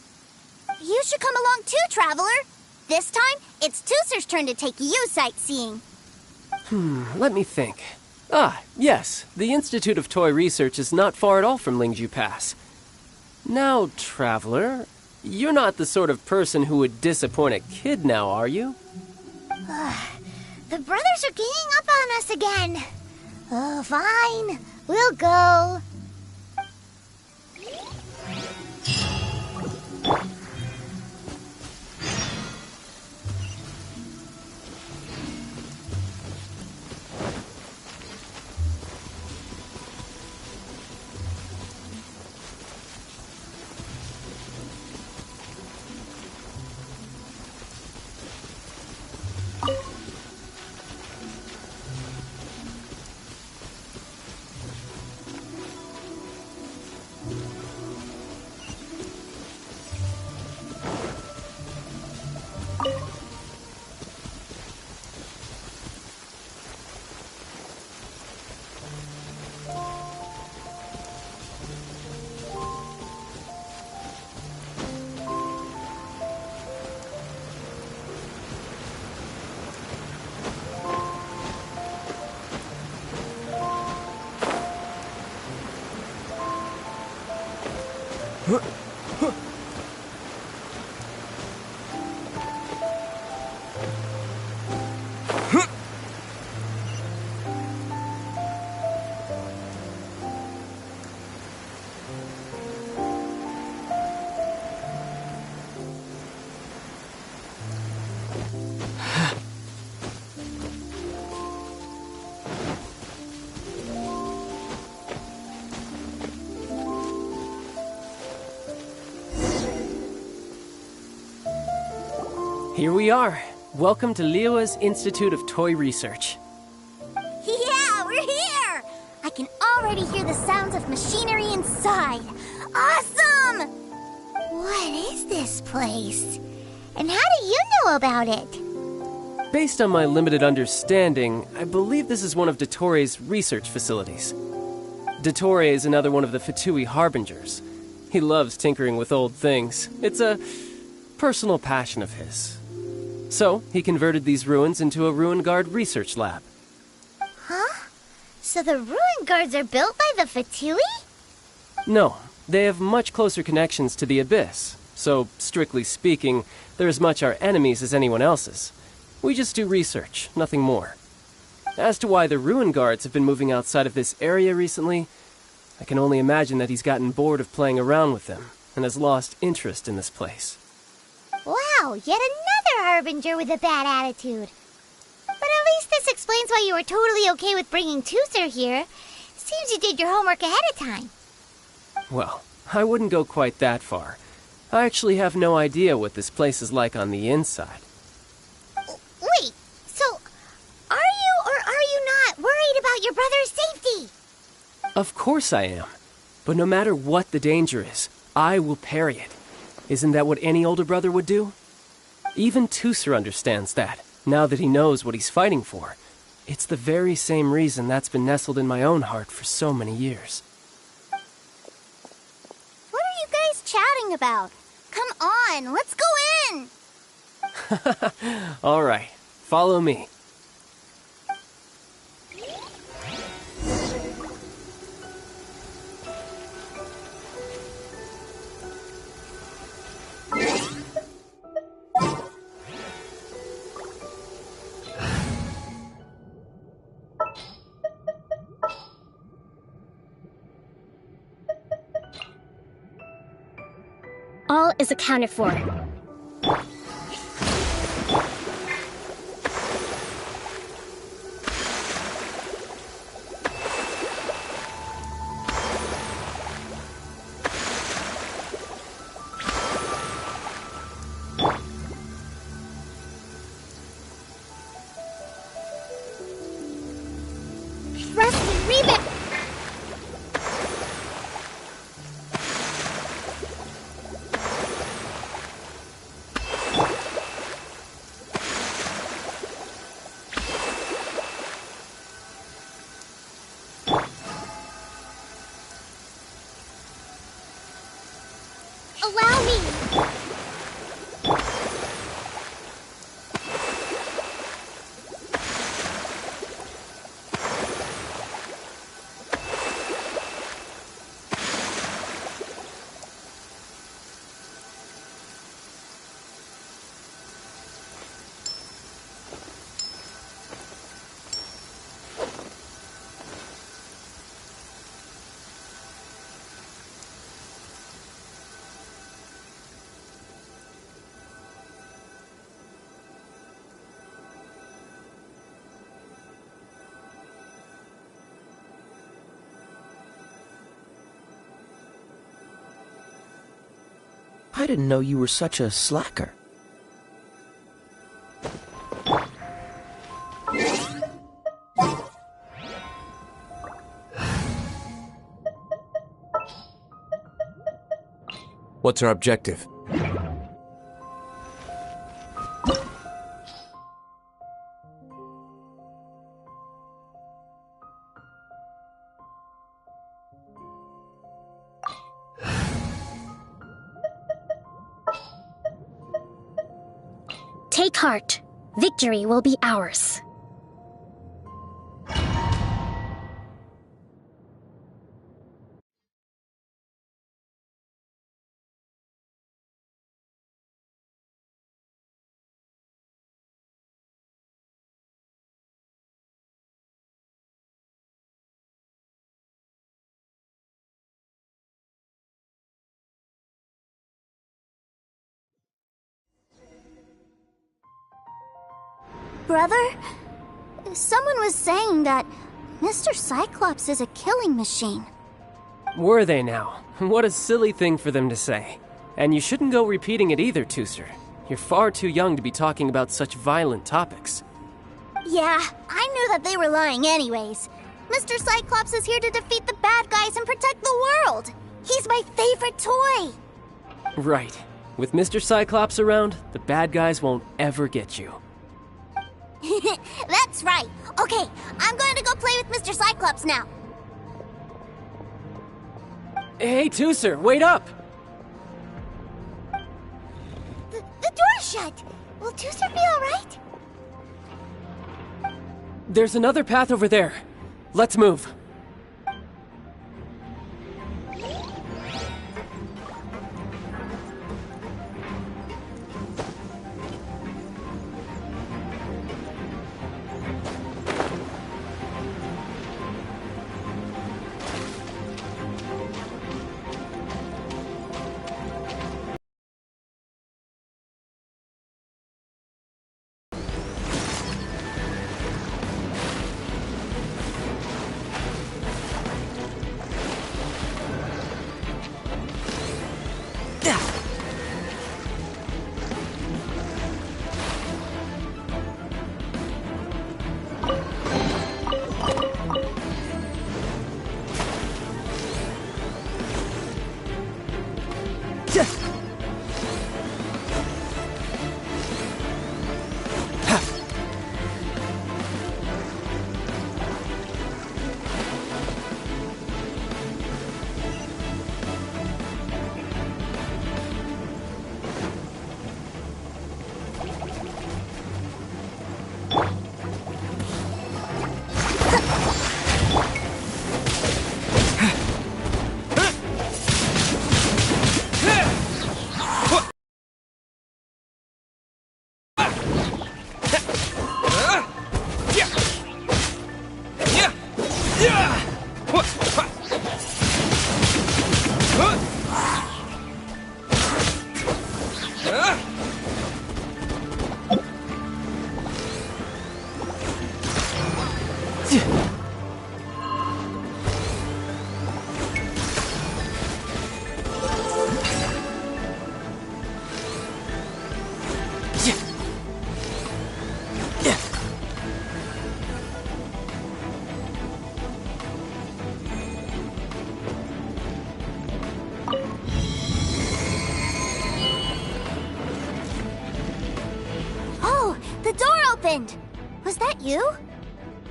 You should come along too, Traveler. This time, it's Tooser's turn to take you sightseeing. Let me think. Ah, yes, the Institute of Toy Research is not far at all from Lingju Pass. Now, Traveler, you're not the sort of person who would disappoint a kid now, are you? The brothers are ganging up on us again. Oh, fine. We'll go. Here we are. Welcome to Liyue's Institute of Toy Research. Yeah, we're here! I can already hear the sounds of machinery inside. Awesome! What is this place? And how do you know about it? Based on my limited understanding, I believe this is one of Dottoro's research facilities. Dottore is another one of the Fatui Harbingers. He loves tinkering with old things. It's a personal passion of his. So, he converted these ruins into a Ruin Guard research lab. Huh? So the ruin guards are built by the Fatui? No, they have much closer connections to the Abyss. So, strictly speaking, they're as much our enemies as anyone else's. We just do research, nothing more. As to why the Ruin Guards have been moving outside of this area recently, I can only imagine that he's gotten bored of playing around with them and has lost interest in this place. Wow, yet another Harbinger with a bad attitude. But at least this explains why you were totally okay with bringing Tooser here. Seems you did your homework ahead of time. Well, I wouldn't go quite that far. I actually have no idea what this place is like on the inside. Wait, so are you or are you not worried about your brother's safety? Of course I am. But no matter what the danger is, I will parry it. Isn't that what any older brother would do? Even Tooser understands that, now that he knows what he's fighting for. It's the very same reason that's been nestled in my own heart for so many years. What are you guys chatting about? Come on, let's go in! All right, follow me. All is accounted for. Rusty, reboot! Allow me! I didn't know you were such a slacker. What's our objective? Take heart. Victory will be ours. Brother? Someone was saying that Mr. Cyclops is a killing machine. Were they now? What a silly thing for them to say. And you shouldn't go repeating it either, Tooser. You're far too young to be talking about such violent topics. Yeah, I knew that they were lying anyways. Mr. Cyclops is here to defeat the bad guys and protect the world. He's my favorite toy. Right. With Mr. Cyclops around, the bad guys won't ever get you. That's right. Okay, I'm going to go play with Mr. Cyclops now. Hey, Tooser, wait up! The door's shut. Will Tooser be alright? There's another path over there. Let's move. Oh, the door opened! Was that you?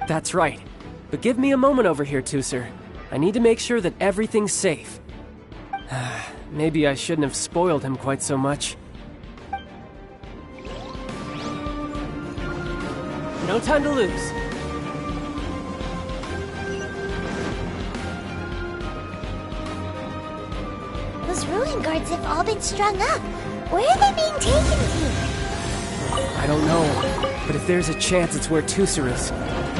That's right. But give me a moment over here, Tusser. I need to make sure that everything's safe. Maybe I shouldn't have spoiled him quite so much. No time to lose. Those ruin guards have all been strung up. Where are they being taken to? I don't know, but if there's a chance it's where Tusser is,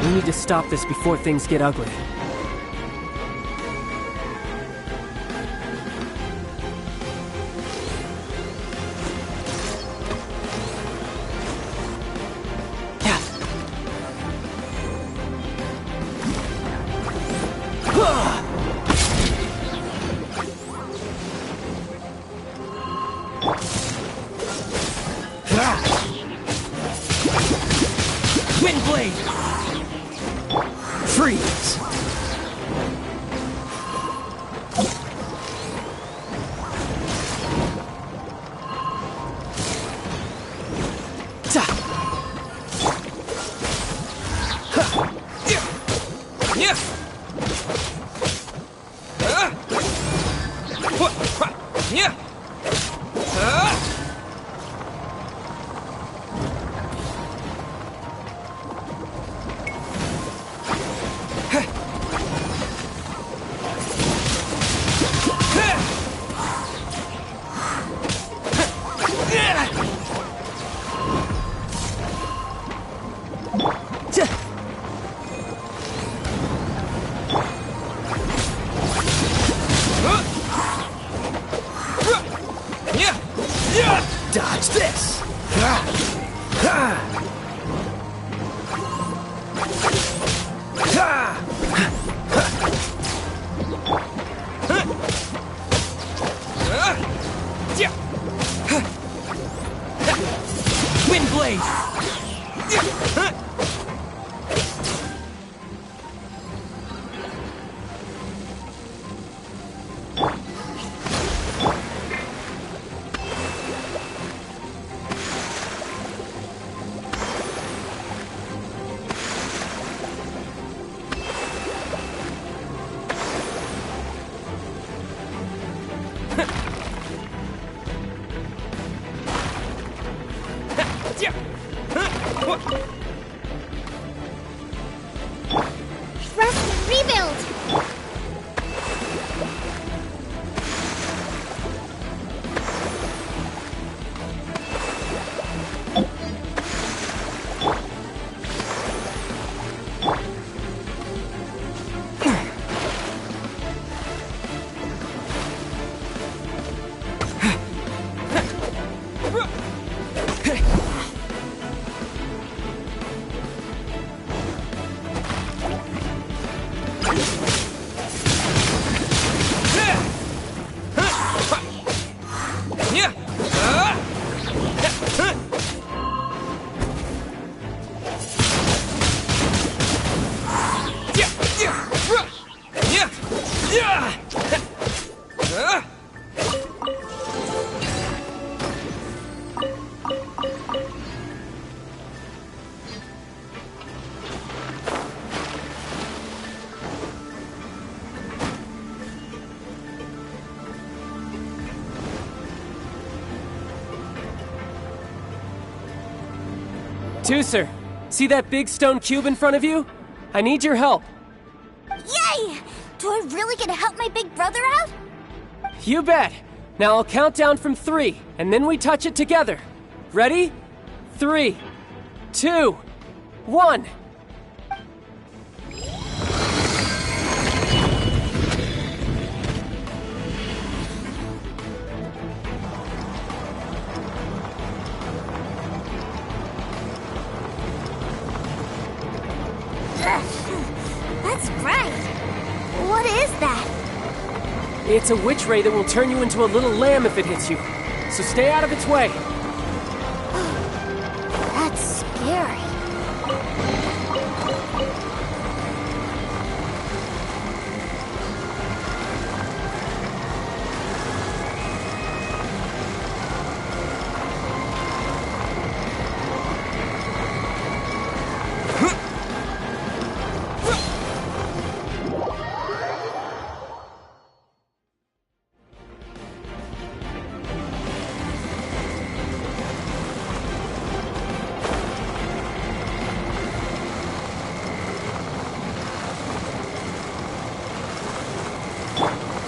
we need to stop this before things get ugly. Windblade! Freeze! Dodge this! Windblade! Thrust rebuild! Tooser, see that big stone cube in front of you? I need your help. Yay! Do I really get to help my big brother out? You bet. Now I'll count down from 3, and then we touch it together. Ready? 3, 2, 1. That's bright. What is that? It's a witch ray that will turn you into a little lamb if it hits you. So stay out of its way. That's scary.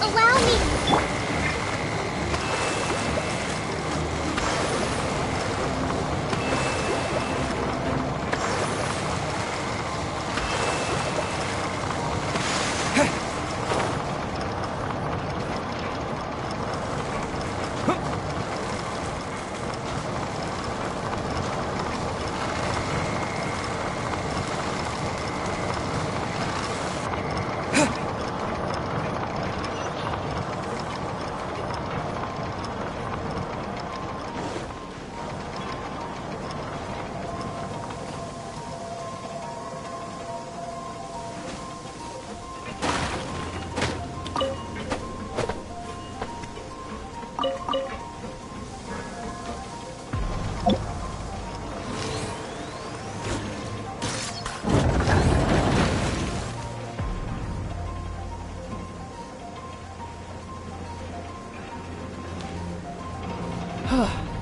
Allow me.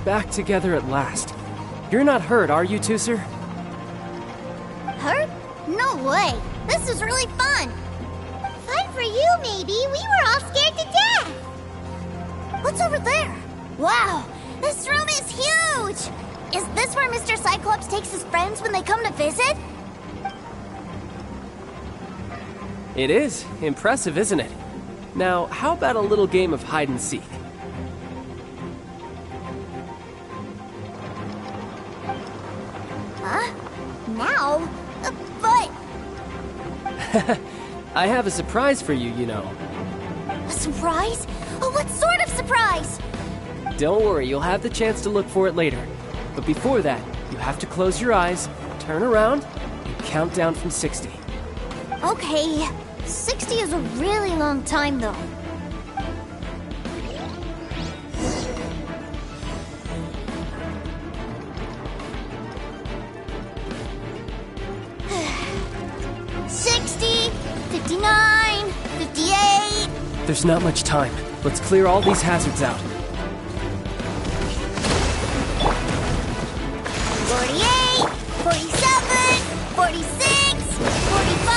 Back together at last. You're not hurt, are you, Tooser? Hurt? No way. This is really fun. Fun for you, maybe. We were all scared to death. What's over there? Wow, this room is huge. Is this where Mr. Cyclops takes his friends when they come to visit? It is. Impressive, isn't it? Now, how about a little game of hide and seek? Huh? Now? But... I have a surprise for you, you know. A surprise? Oh, what sort of surprise? Don't worry, you'll have the chance to look for it later. But before that, you have to close your eyes, turn around, and count down from 60. Okay, 60 is a really long time, though. There's not much time. Let's clear all these hazards out. 48, 47, 46, 45.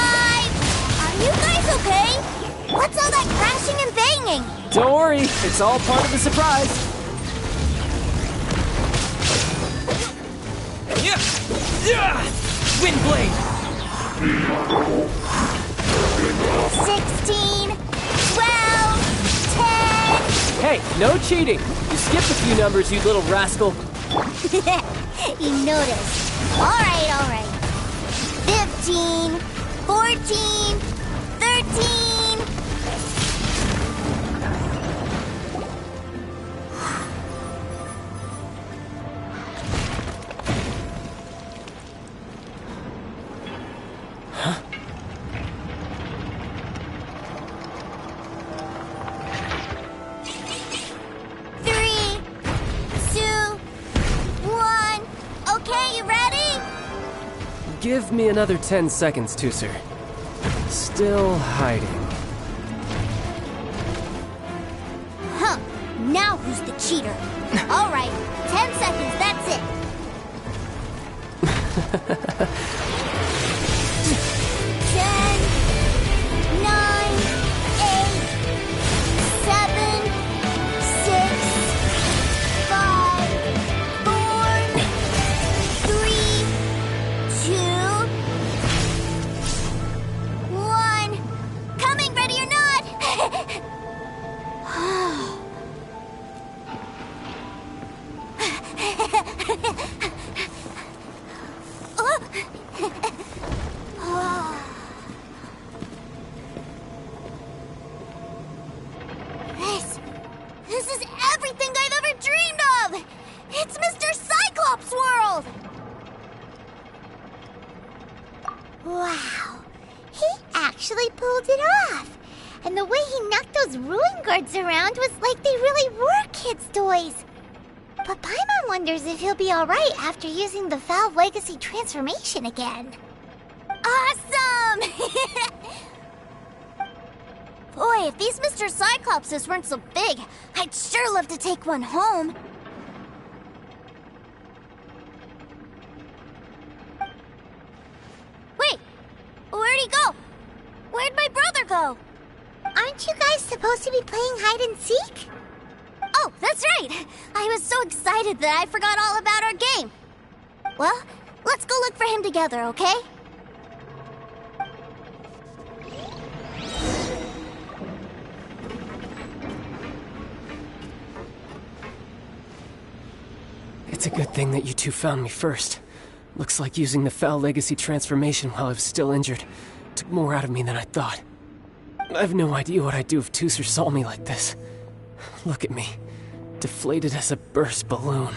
Are you guys okay? What's all that crashing and banging? Don't worry, it's all part of the surprise. Wind blade! 16, 12, 10. Hey, no cheating. You skipped a few numbers, you little rascal. You noticed. All right. 15, 14, 13. Give me another 10 seconds, Tooser. Still hiding. Huh. Now who's the cheater? All right. 10 seconds, that's it. This is everything I've ever dreamed of! It's Mr. Cyclops' world! Wow, he actually pulled it off. And the way he knocked those ruin guards around was like they really were kids' toys. But Paimon wonders if he'll be alright after using the Valve Legacy transformation again. Awesome! Boy, if these Mr. Cyclopses weren't so big, I'd sure love to take one home. Wait, where'd he go? Where'd my brother go? Aren't you guys supposed to be playing hide and seek? Oh, that's right! I was so excited that I forgot all about our game. Well, let's go look for him together, okay? It's a good thing that you two found me first. Looks like using the Foul Legacy transformation while I was still injured took more out of me than I thought. I have no idea what I'd do if Tooser saw me like this. Look at me, deflated as a burst balloon.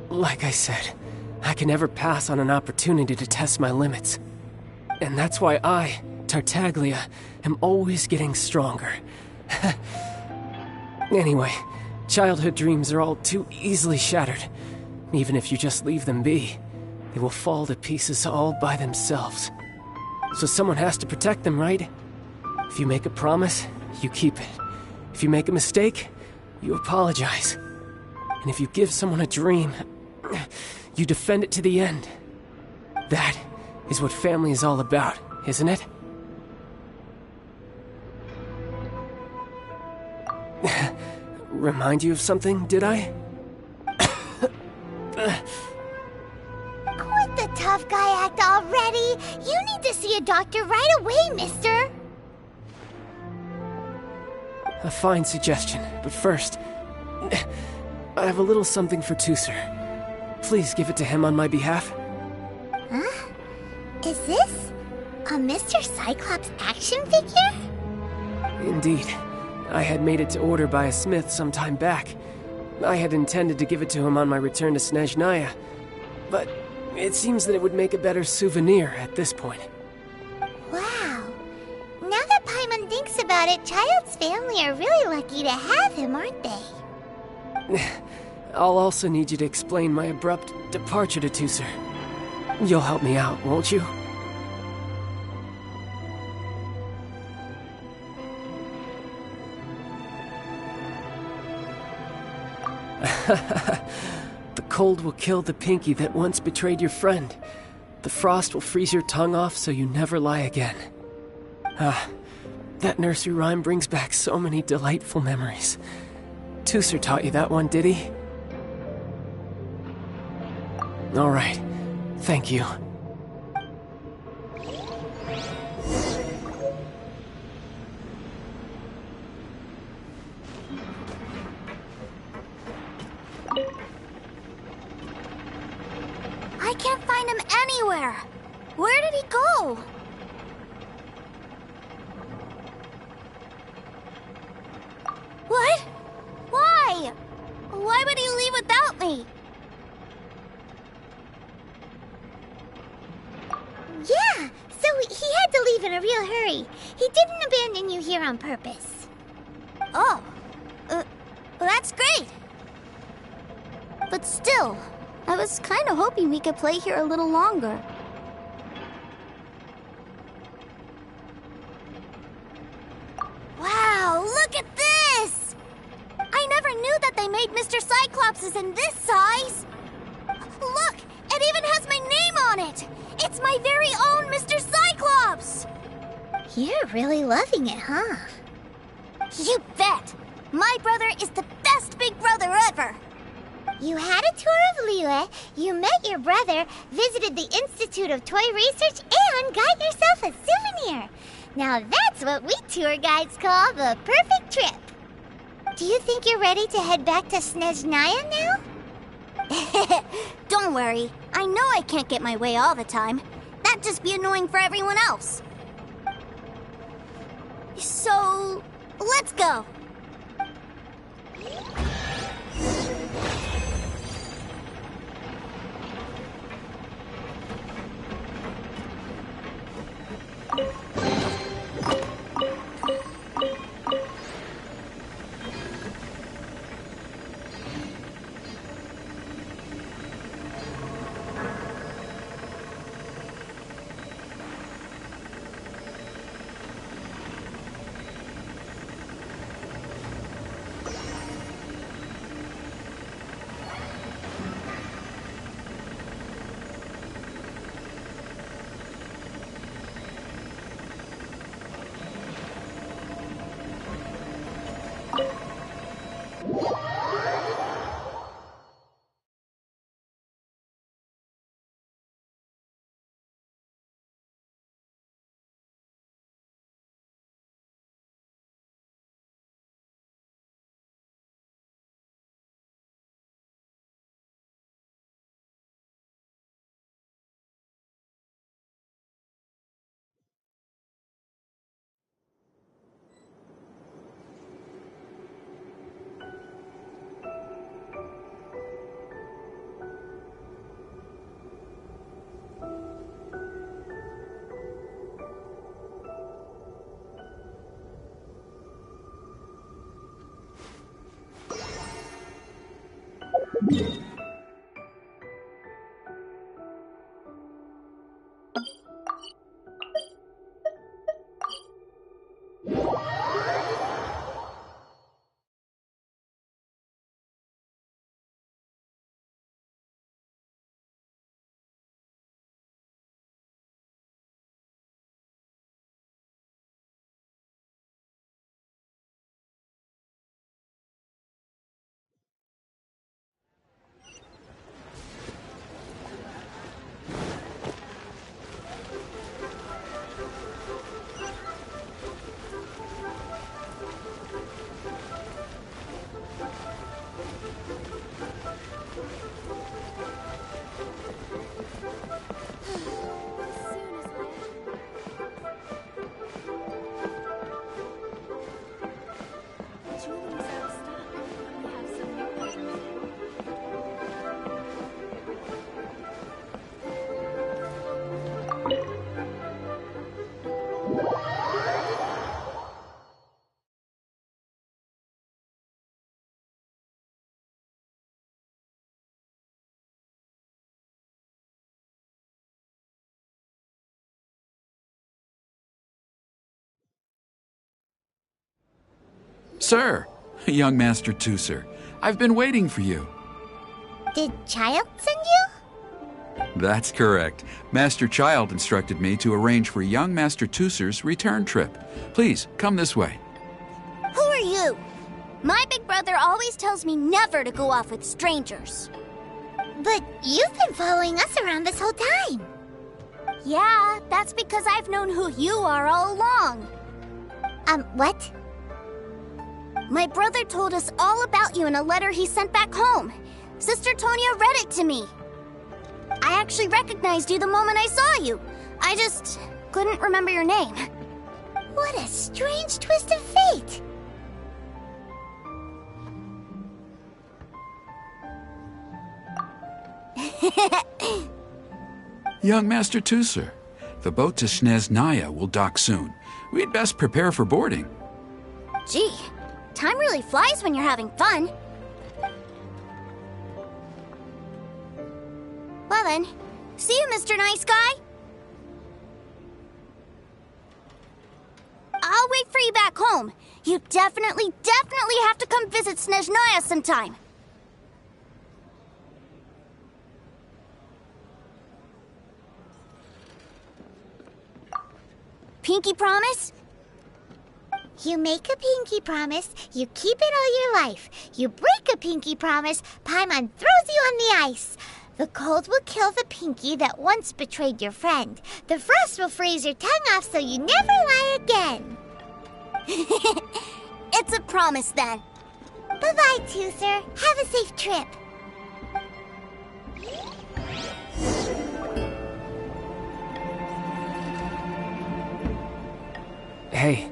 Like I said, I can never pass on an opportunity to test my limits. And that's why I, Tartaglia, am always getting stronger. Anyway, childhood dreams are all too easily shattered. Even if you just leave them be, they will fall to pieces all by themselves. So someone has to protect them, right? If you make a promise, you keep it. If you make a mistake, you apologize. And if you give someone a dream, you defend it to the end. That is what family is all about, isn't it? Remind you of something, did I? Quit the tough guy act already! You need to see a doctor right away, mister! A fine suggestion, but first, I have a little something for Tooser. Please give it to him on my behalf. Huh? Is this a Mr. Cyclops action figure? Indeed. I had made it to order by a smith some time back. I had intended to give it to him on my return to Snezhnaya, but it seems that it would make a better souvenir at this point. Wow. Now that Paimon thinks about it, Child's family are really lucky to have him, aren't they? I'll also need you to explain my abrupt departure to Tooser. You'll help me out, won't you? The cold will kill the pinky that once betrayed your friend. The frost will freeze your tongue off so you never lie again. Ah, that nursery rhyme brings back so many delightful memories. Tooser taught you that one, did he? All right. Thank you. I can't find him anywhere. Where did he go? What? Why? Why would he leave without me? Yeah, so he had to leave in a real hurry. He didn't abandon you here on purpose. Oh, that's great. But still, I was kind of hoping we could play here a little longer. Wow, made Mr. Cyclops is in this size. Look, it even has my name on it. It's my very own Mr. Cyclops. You're really loving it, huh? You bet. My brother is the best big brother ever. You had a tour of Liyue, you met your brother, visited the Institute of Toy Research, and got yourself a souvenir. Now that's what we tour guides call the perfect trip. Do you think you're ready to head back to Snezhnaya now? Don't worry. I know I can't get my way all the time. That'd just be annoying for everyone else. So, let's go. Sir, young Master Tooser, I've been waiting for you. Did Child send you? That's correct. Master Child instructed me to arrange for young Master Tooser's return trip. Please, come this way. Who are you? My big brother always tells me never to go off with strangers. But you've been following us around this whole time. Yeah, that's because I've known who you are all along. What? My brother told us all about you in a letter he sent back home. Sister Tonia read it to me. I actually recognized you the moment I saw you. I just couldn't remember your name. What a strange twist of fate. Young Master Tooser, the boat to Snezhnaya will dock soon. We'd best prepare for boarding. Gee, time really flies when you're having fun. Well then, see you, Mr. Nice Guy. I'll wait for you back home. You definitely have to come visit Snezhnaya sometime. pinky promise? You make a pinky promise, you keep it all your life. You break a pinky promise, Paimon throws you on the ice. The cold will kill the pinky that once betrayed your friend. The frost will freeze your tongue off so you never lie again. It's a promise then. Bye-bye, Toother. Have a safe trip. Hey.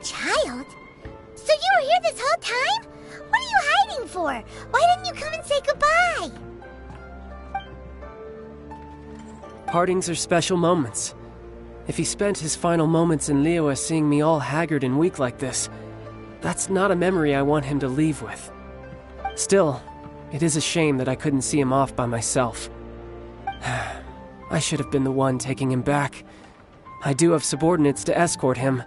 Child? So you were here this whole time? What are you hiding for? Why didn't you come and say goodbye? Partings are special moments. If he spent his final moments in Liyue seeing me all haggard and weak like this, that's not a memory I want him to leave with. Still, it is a shame that I couldn't see him off by myself. I should have been the one taking him back. I do have subordinates to escort him,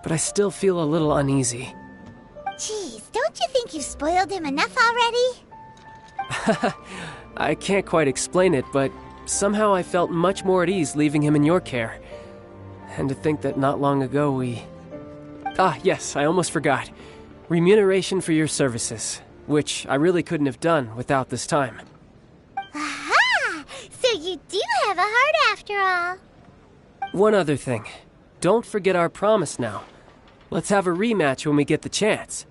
but I still feel a little uneasy. Jeez, don't you think you spoiled him enough already? I can't quite explain it, but somehow I felt much more at ease leaving him in your care. And to think that not long ago we... Ah, yes, I almost forgot. Remuneration for your services, which I really couldn't have done without this time. Aha! So you do have a heart after all. One other thing. Don't forget our promise now. Let's have a rematch when we get the chance.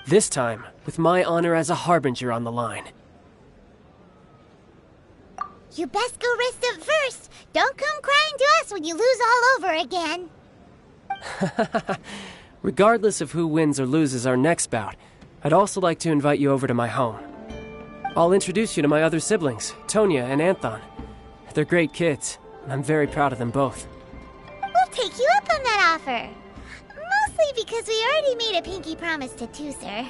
This time, with my honor as a harbinger on the line. You best go rest up first. Don't come crying to us when you lose all over again. Regardless of who wins or loses our next bout, I'd also like to invite you over to my home. I'll introduce you to my other siblings, Tonya and Anthon. They're great kids, and I'm very proud of them both. We'll take you up on that offer. Mostly because we already made a pinky promise to Toother.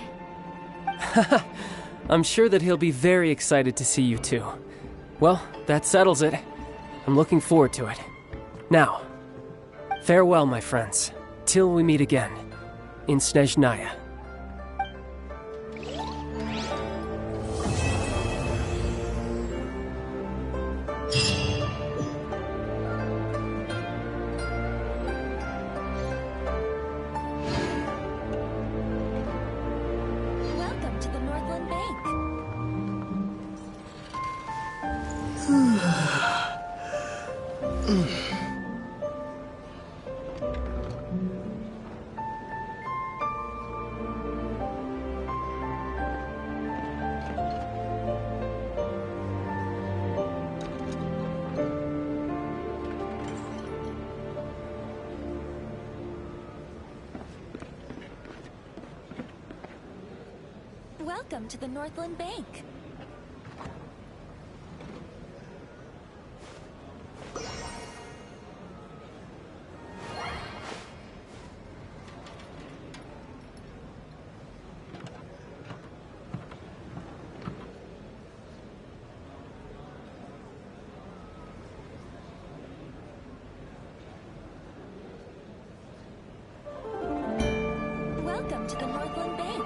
I'm sure that he'll be very excited to see you too. Well, that settles it. I'm looking forward to it. Now, farewell, my friends, till we meet again in Snezhnaya. Welcome to the Northland Bank. Welcome to the Northland Bank. Welcome to the Northland Bank.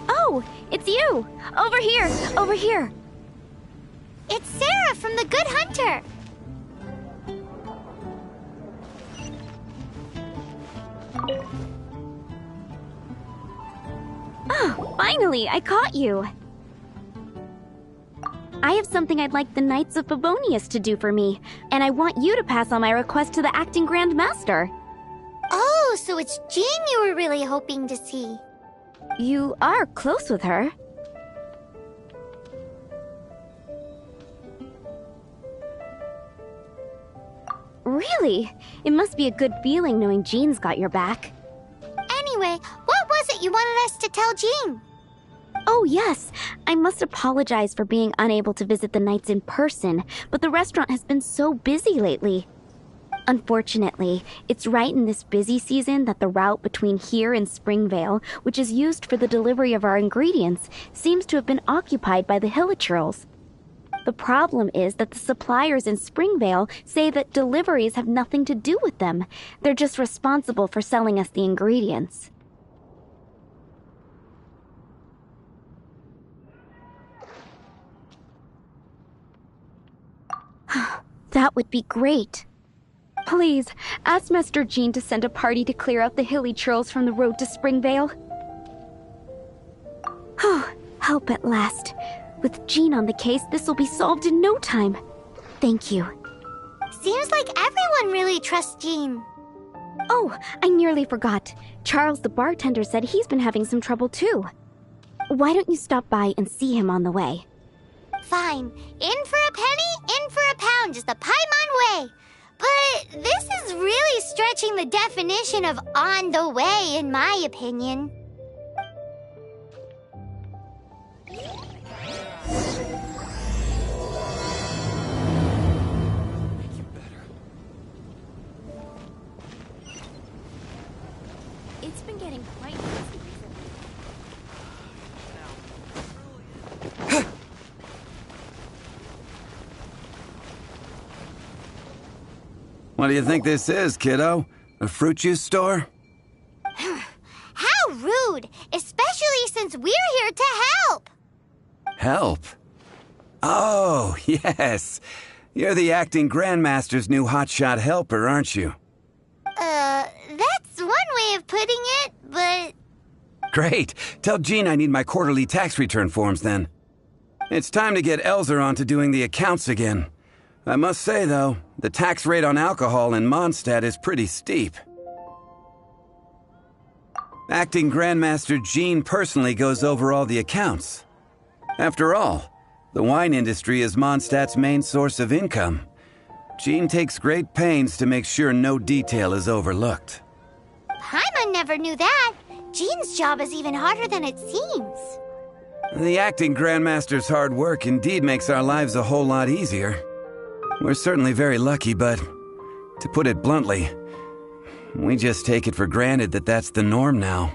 Oh, it's you! Over here! Over here! It's Sarah from the Good Hunter! Oh, finally, I caught you! I have something I'd like the Knights of Favonius to do for me, and I want you to pass on my request to the Acting Grand Master. Oh, so it's Jean you were really hoping to see. You are close with her. Really? It must be a good feeling knowing Jean's got your back. Anyway, what was it you wanted us to tell Jean? Oh, yes. I must apologize for being unable to visit the Knights in person, but the restaurant has been so busy lately. Unfortunately, it's right in this busy season that the route between here and Springvale, which is used for the delivery of our ingredients, seems to have been occupied by the Hilichurls. The problem is that the suppliers in Springvale say that deliveries have nothing to do with them. They're just responsible for selling us the ingredients. That would be great. Please, ask Master Jean to send a party to clear out the Hilichurls from the road to Springvale. Help at last. With Jean on the case, this will be solved in no time. Thank you. Seems like everyone really trusts Jean. Oh, I nearly forgot. Charles the bartender said he's been having some trouble too. Why don't you stop by and see him on the way? Fine. In for a penny, in for a pound, just a Paimon way. But this is really stretching the definition of on the way, in my opinion. It's been getting quite busy recently. What do you think this is, kiddo? A fruit juice store? How rude! Especially since we're here to help! Help? Oh, yes. You're the acting Grandmaster's new hotshot helper, aren't you? That's one way of putting it, but... Great. Tell Jean I need my quarterly tax return forms then. It's time to get Elzer on to doing the accounts again. I must say, though, the tax rate on alcohol in Mondstadt is pretty steep. Acting Grandmaster Jean personally goes over all the accounts. After all, the wine industry is Mondstadt's main source of income. Jean takes great pains to make sure no detail is overlooked. Paimon never knew that. Jean's job is even harder than it seems. The acting Grandmaster's hard work indeed makes our lives a whole lot easier. We're certainly very lucky, but to put it bluntly, we just take it for granted that that's the norm now.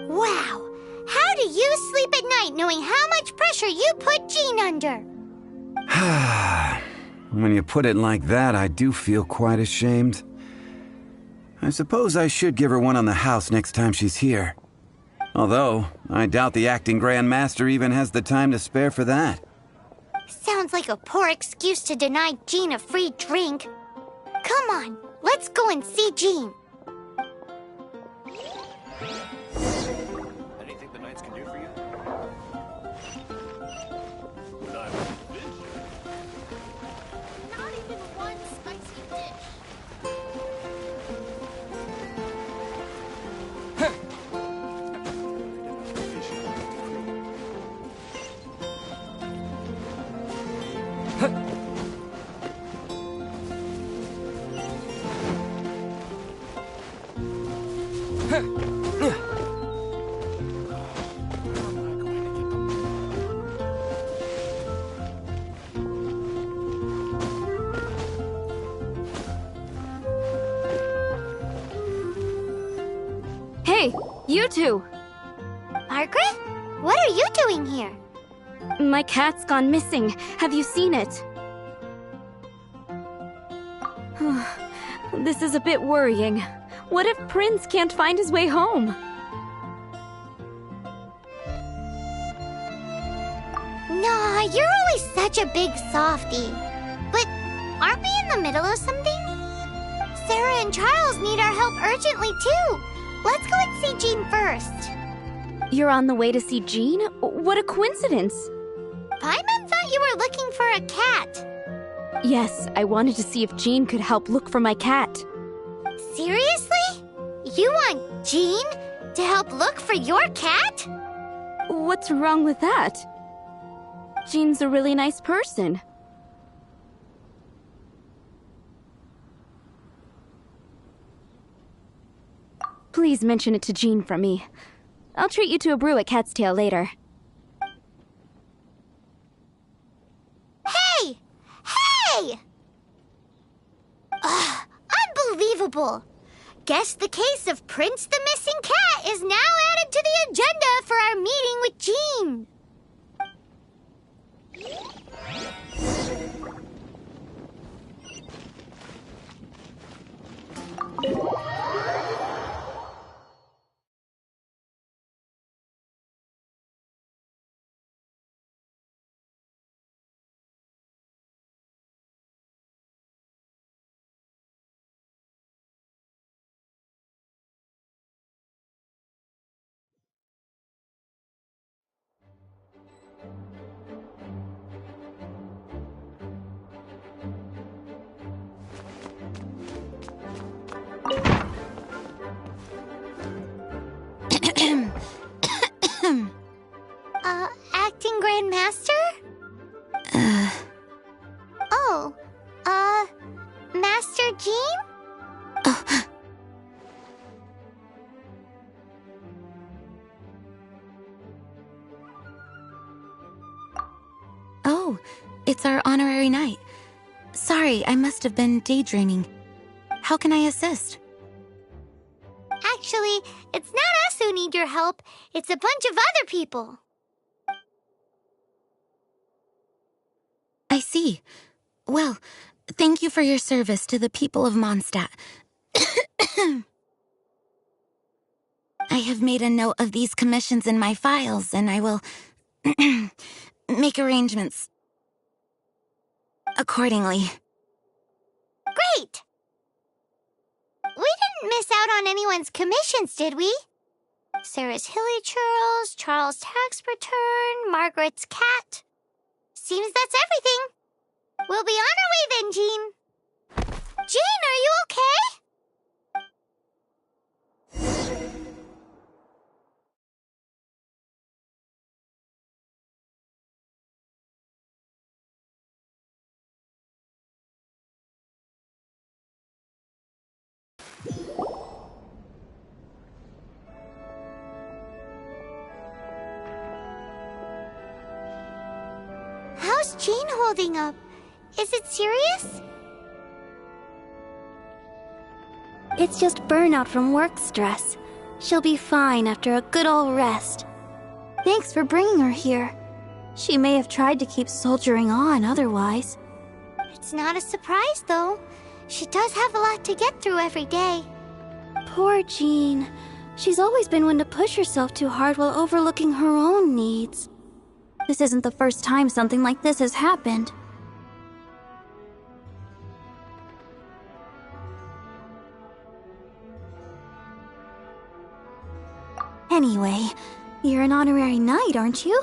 Wow! How do you sleep at night knowing how much pressure you put Jean under? When you put it like that, I do feel quite ashamed. I suppose I should give her one on the house next time she's here. Although, I doubt the acting Grandmaster even has the time to spare for that. Sounds like a poor excuse to deny Jean a free drink. Come on, let's go and see Jean. Anything the Knights can do for you? Not even one spicy dish. You two! Margaret? What are you doing here? My cat's gone missing. Have you seen it? This is a bit worrying. What if Prince can't find his way home? Nah, you're always such a big softie. But aren't we in the middle of something? Sarah and Charles need our help urgently too. Let's go and see Jean first. You're on the way to see Jean? What a coincidence! Paimon thought you were looking for a cat. Yes, I wanted to see if Jean could help look for my cat. Seriously? You want Jean to help look for your cat? What's wrong with that? Jean's a really nice person. Please mention it to Jean from me. I'll treat you to a brew at Cat's Tail later. Hey! Hey! Ugh, unbelievable! Guess the case of Prince the Missing Cat is now added to the agenda for our meeting with Jean. Acting Grand Master? Oh, Master Jean? Oh, it's our honorary knight. Sorry, I must have been daydreaming. How can I assist? Actually, it's not us who need your help. It's a bunch of other people. I see. Well, thank you for your service to the people of Mondstadt. I have made a note of these commissions in my files, and I will make arrangements accordingly. Great! We didn't miss out on anyone's commissions, did we? Sarah's Hilly Churls, Charles' tax return, Margaret's cat. Seems that's everything. We'll be on our way then, Jean. Jean, are you okay? How's Jean holding up? Is it serious? It's just burnout from work stress. She'll be fine after a good old rest. Thanks for bringing her here. She may have tried to keep soldiering on otherwise. It's not a surprise, though. She does have a lot to get through every day. Poor Jean. She's always been one to push herself too hard while overlooking her own needs. This isn't the first time something like this has happened. Anyway, you're an honorary knight, aren't you?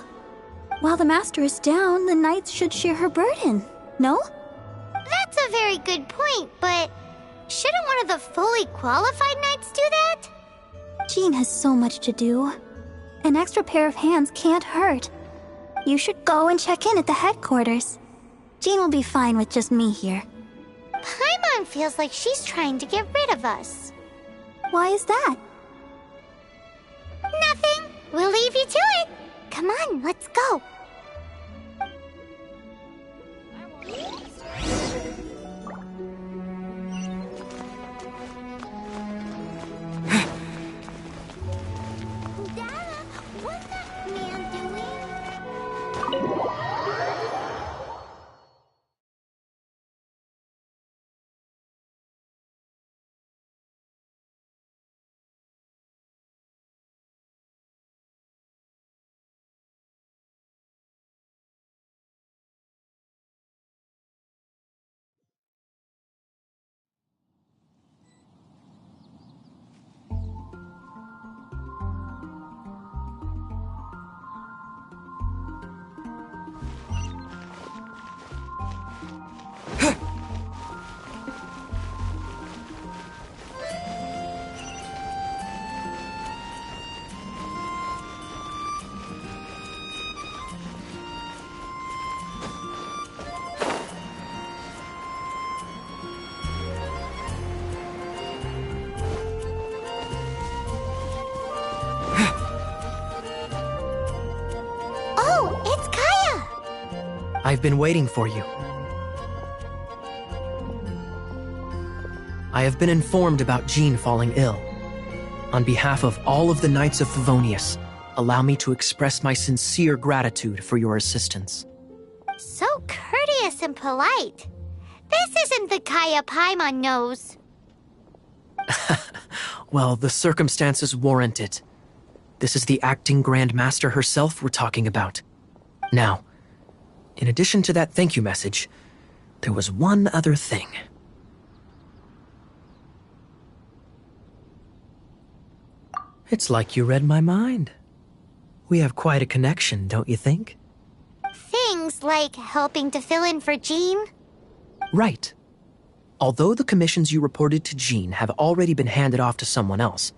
While the master is down, the knights should share her burden, no? That's a very good point, but shouldn't one of the fully qualified knights do that? Jean has so much to do. An extra pair of hands can't hurt. You should go and check in at the headquarters. Jean will be fine with just me here. Paimon feels like she's trying to get rid of us. Why is that? Nothing. We'll leave you to it. Come on, let's go. I've been waiting for you. I have been informed about Jean falling ill. On behalf of all of the Knights of Favonius, allow me to express my sincere gratitude for your assistance. So courteous and polite. This isn't the Kaya Paimon knows. Well, the circumstances warrant it. This is the acting Grand Master herself we're talking about. Now, in addition to that thank you message, there was one other thing. It's like you read my mind. We have quite a connection, don't you think? Things like helping to fill in for Jean? Right. Although the commissions you reported to Jean have already been handed off to someone else,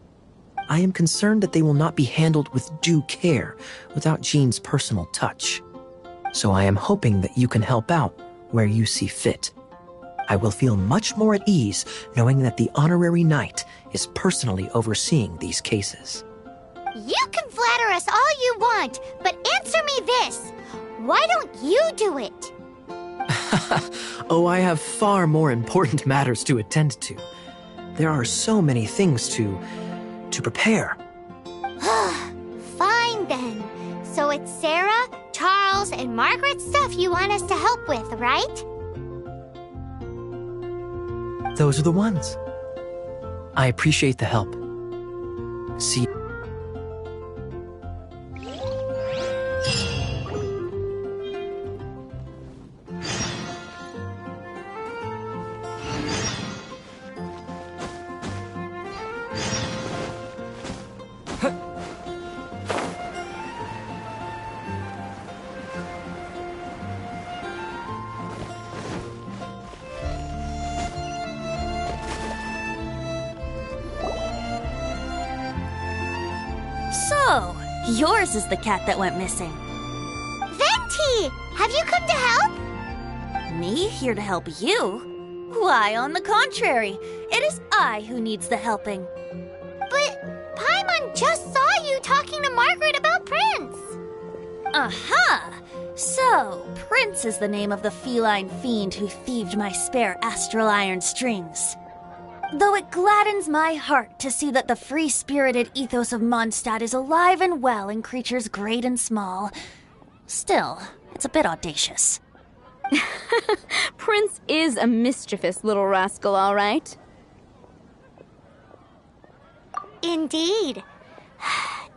I am concerned that they will not be handled with due care without Jean's personal touch. So I am hoping that you can help out where you see fit. I will feel much more at ease knowing that the honorary knight is personally overseeing these cases. You can flatter us all you want, but answer me this. Why don't you do it? Oh, I have far more important matters to attend to. There are so many things to prepare. Fine then. So it's Sarah, Charles, and Margaret's stuff you want us to help with, right? Those are the ones. I appreciate the help. See you. So, yours is the cat that went missing. Venti! Have you come to help? Me here to help you? Why, on the contrary, it is I who needs the helping. But Paimon just saw you talking to Margaret about Prince. Aha! So, Prince is the name of the feline fiend who thieved my spare astral iron strings. Though it gladdens my heart to see that the free-spirited ethos of Mondstadt is alive and well in creatures great and small, still, it's a bit audacious. Prince is a mischievous little rascal, all right. Indeed.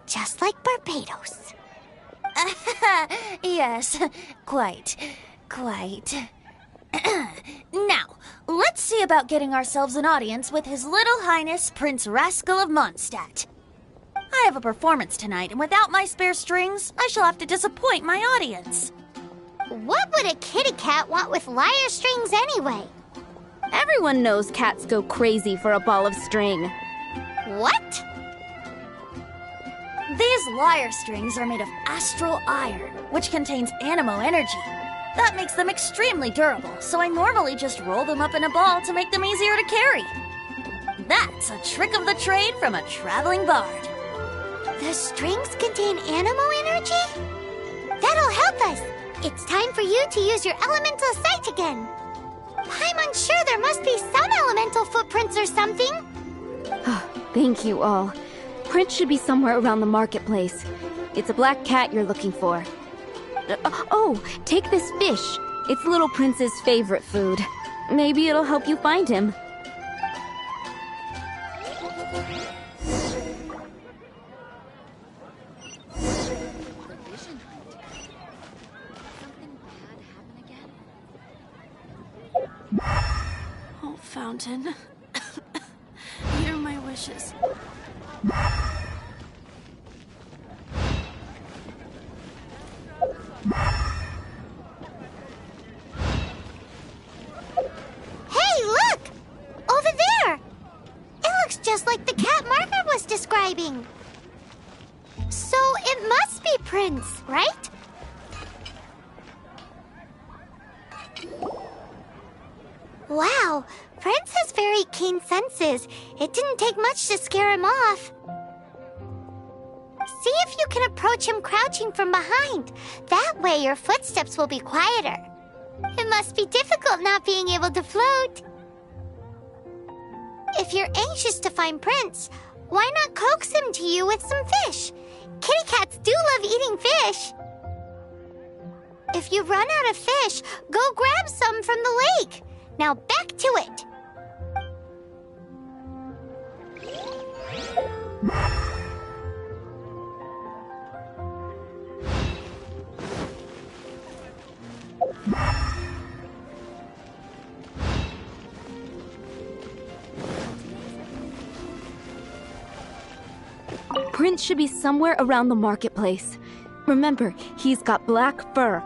Just like Barbados. Yes, quite. Now, let's see about getting ourselves an audience with His Little Highness Prince Rascal of Mondstadt. I have a performance tonight, and without my spare strings, I shall have to disappoint my audience. What would a kitty cat want with lyre strings anyway? Everyone knows cats go crazy for a ball of string. What? These lyre strings are made of astral iron, which contains animo energy. That makes them extremely durable, so I normally just roll them up in a ball to make them easier to carry. That's a trick of the trade from a traveling bard. The strings contain animo energy? That'll help us. It's time for you to use your elemental sight again. I'm unsure there must be some elemental footprints or something. Thank you all. Prince should be somewhere around the marketplace. It's a black cat you're looking for. Oh, take this fish. It's Little Prince's favorite food. Maybe it'll help you find him. Oh, Fountain. Hear my wishes. Hey, look! Over there! It looks just like the cat Margaret was describing. So it must be Prince, right? Wow, Prince has very keen senses. It didn't take much to scare him off. See if you can approach him crouching from behind. That way your footsteps will be quieter. It must be difficult not being able to float. If you're anxious to find Prince, why not coax him to you with some fish? Kitty cats do love eating fish. If you run out of fish, go grab some from the lake. Now back to it. Prince should be somewhere around the marketplace. Remember, he's got black fur.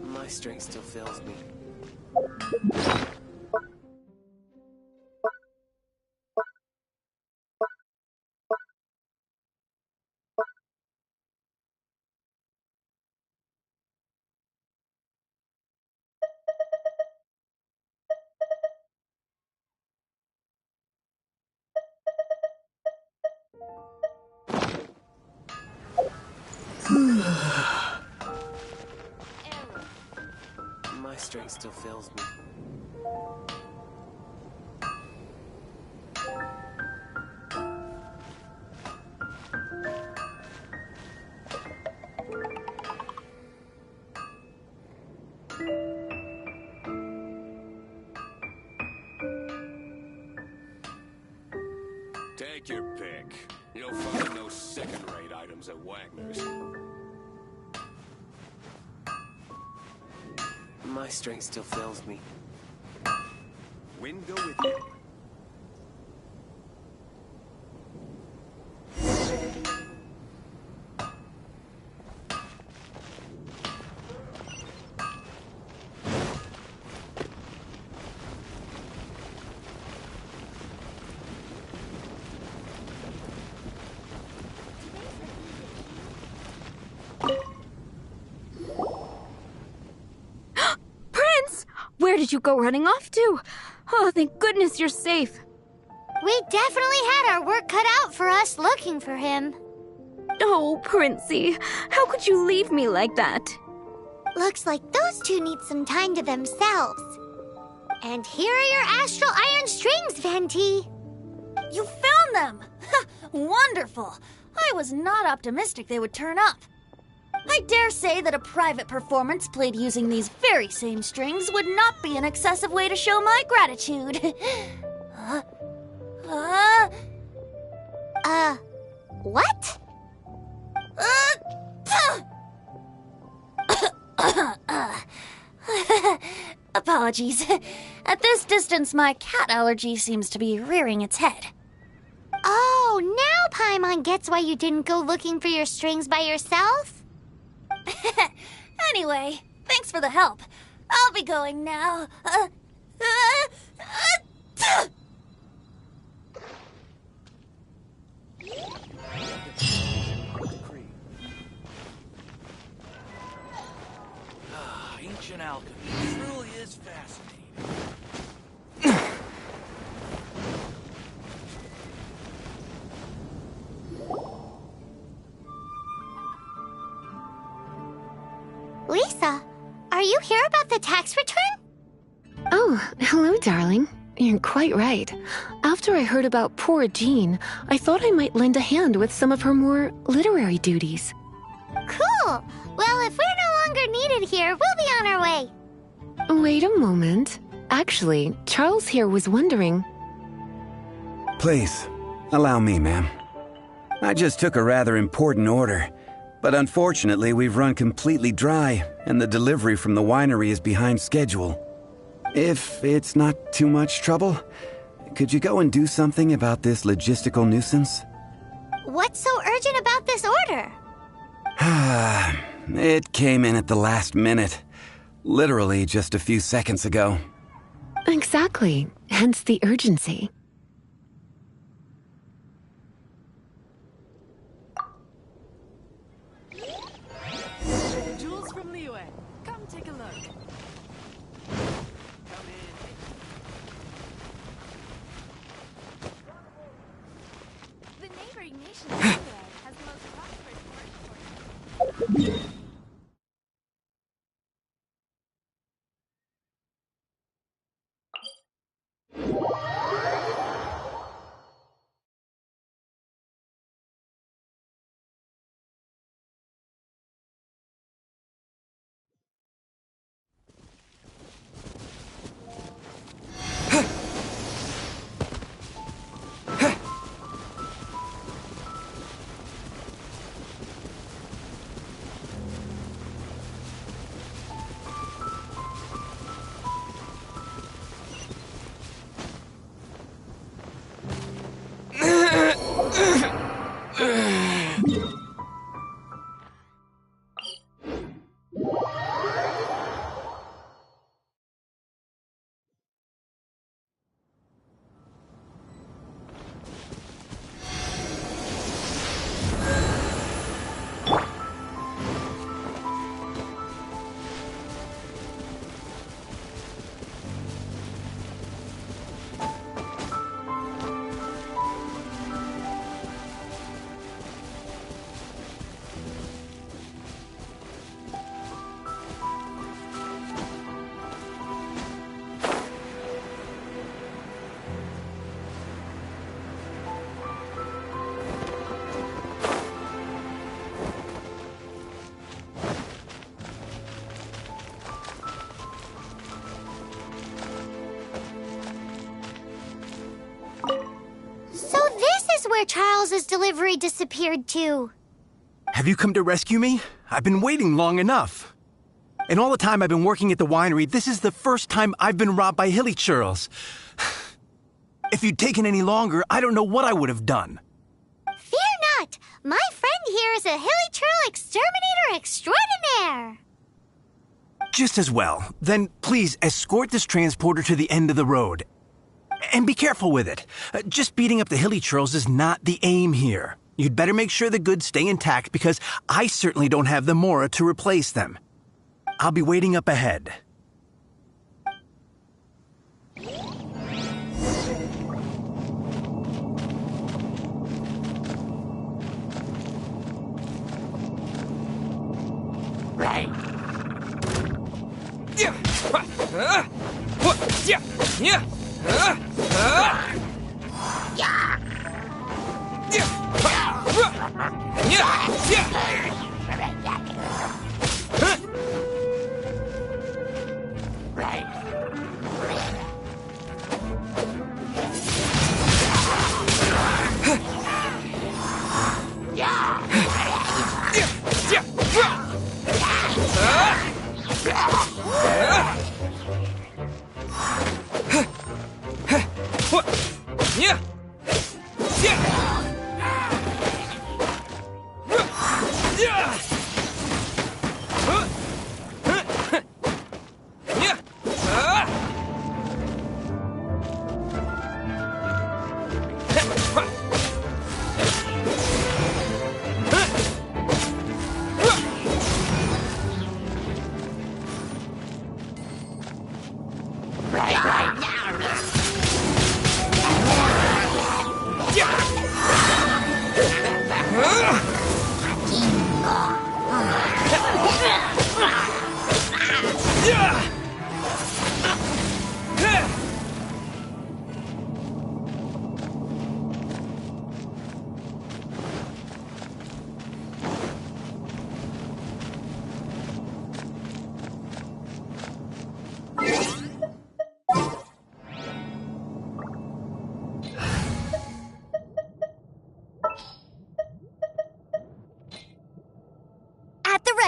My strength still fails me. My strength still fails me. Take your pick. You'll find no second-rate items at Wagner's. My strength still fails me. Wind go with you. Where did you go running off to? Oh, thank goodness you're safe. We definitely had our work cut out for us looking for him. Oh, Princey, how could you leave me like that? Looks like those two need some time to themselves. And here are your astral iron strings, Venti. You found them! Wonderful! I was not optimistic they would turn up. I dare say that a private performance played using these very same strings would not be an excessive way to show my gratitude. What? Apologies. At this distance, my cat allergy seems to be rearing its head. Oh, now Paimon gets why you didn't go looking for your strings by yourself? Anyway, thanks for the help. I'll be going now. Ancient alchemy truly is fascinating. Lisa, are you here about the tax return? Oh, hello, darling. You're quite right. After I heard about poor Jean, I thought I might lend a hand with some of her more literary duties. Cool. Well, if we're no longer needed here, we'll be on our way. Wait a moment. Actually, Charles here was wondering... Please, allow me, ma'am. I just took a rather important order, But unfortunately, we've run completely dry, and the delivery from the winery is behind schedule. If it's not too much trouble, could you go and do something about this logistical nuisance? What's so urgent about this order? It came in at the last minute. Literally just a few seconds ago. Exactly. Hence the urgency. Jules from Liyue. Come take a look. Come in. The neighboring nation of Liyue has the most prosperous commercial. So this is where Charles's delivery disappeared to. Have you come to rescue me? I've been waiting long enough. In all the time I've been working at the winery, this is the first time I've been robbed by hilly churls. If you'd taken any longer, I don't know what I would have done. Fear not! My friend here is a hilly churl exterminator extraordinaire! Just as well. Then please escort this transporter to the end of the road. And be careful with it. Just beating up the hilly churls is not the aim here. You'd better make sure the goods stay intact because I certainly don't have the mora to replace them. I'll be waiting up ahead. Right.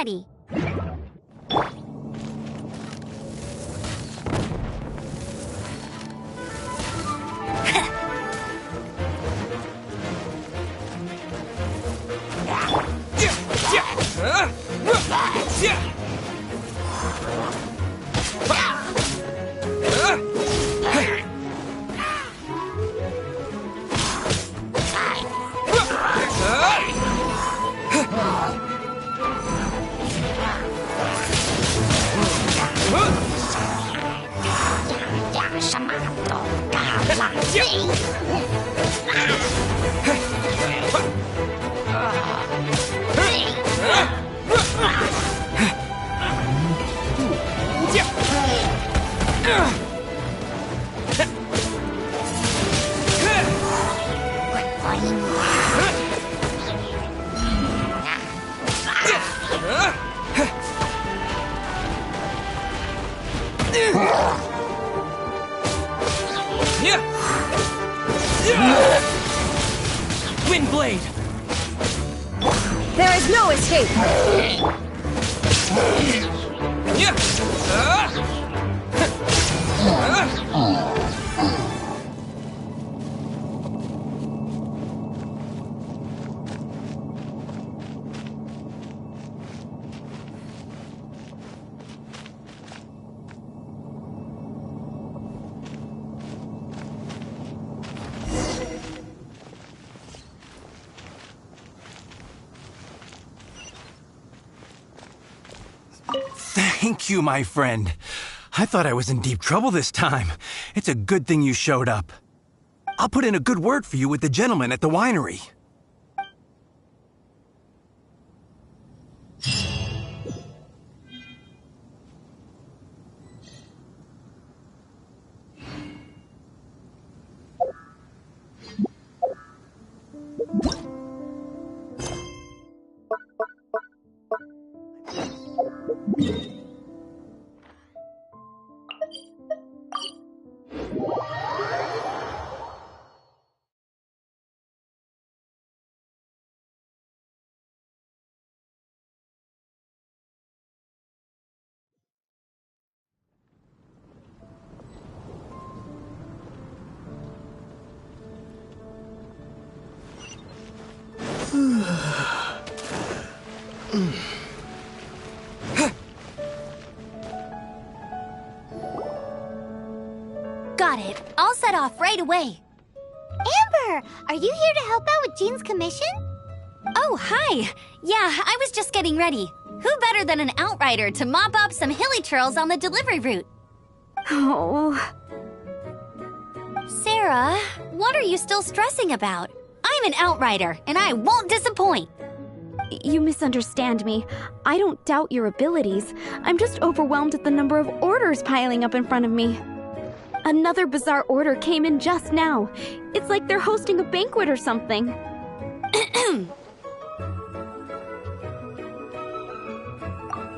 ready. Windblade! There is no escape! Thank you, my friend. I thought I was in deep trouble this time. It's a good thing you showed up. I'll put in a good word for you with the gentleman at the winery. Got it. I'll set off right away. Amber, are you here to help out with Jean's commission? Oh, hi. Yeah, I was just getting ready. Who better than an outrider to mop up some hilly trails on the delivery route? Oh. Sarah, what are you still stressing about? I'm an outrider, and I won't disappoint. You misunderstand me. I don't doubt your abilities. I'm just overwhelmed at the number of orders piling up in front of me. Another bizarre order came in just now. It's like they're hosting a banquet or something.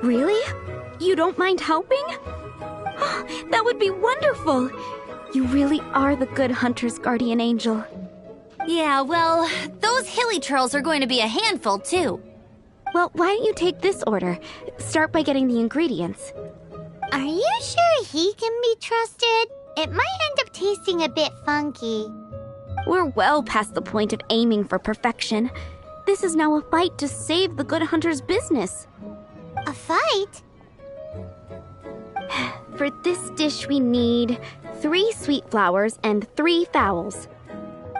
Really? You don't mind helping? That would be wonderful. You really are the good hunter's guardian angel. Yeah, well, those hilly trails are going to be a handful, too. Well, why don't you take this order? Start by getting the ingredients. Are you sure he can be trusted? It might end up tasting a bit funky. We're well past the point of aiming for perfection. This is now a fight to save the good hunter's business. A fight? For this dish we need 3 sweet flowers and 3 fowls.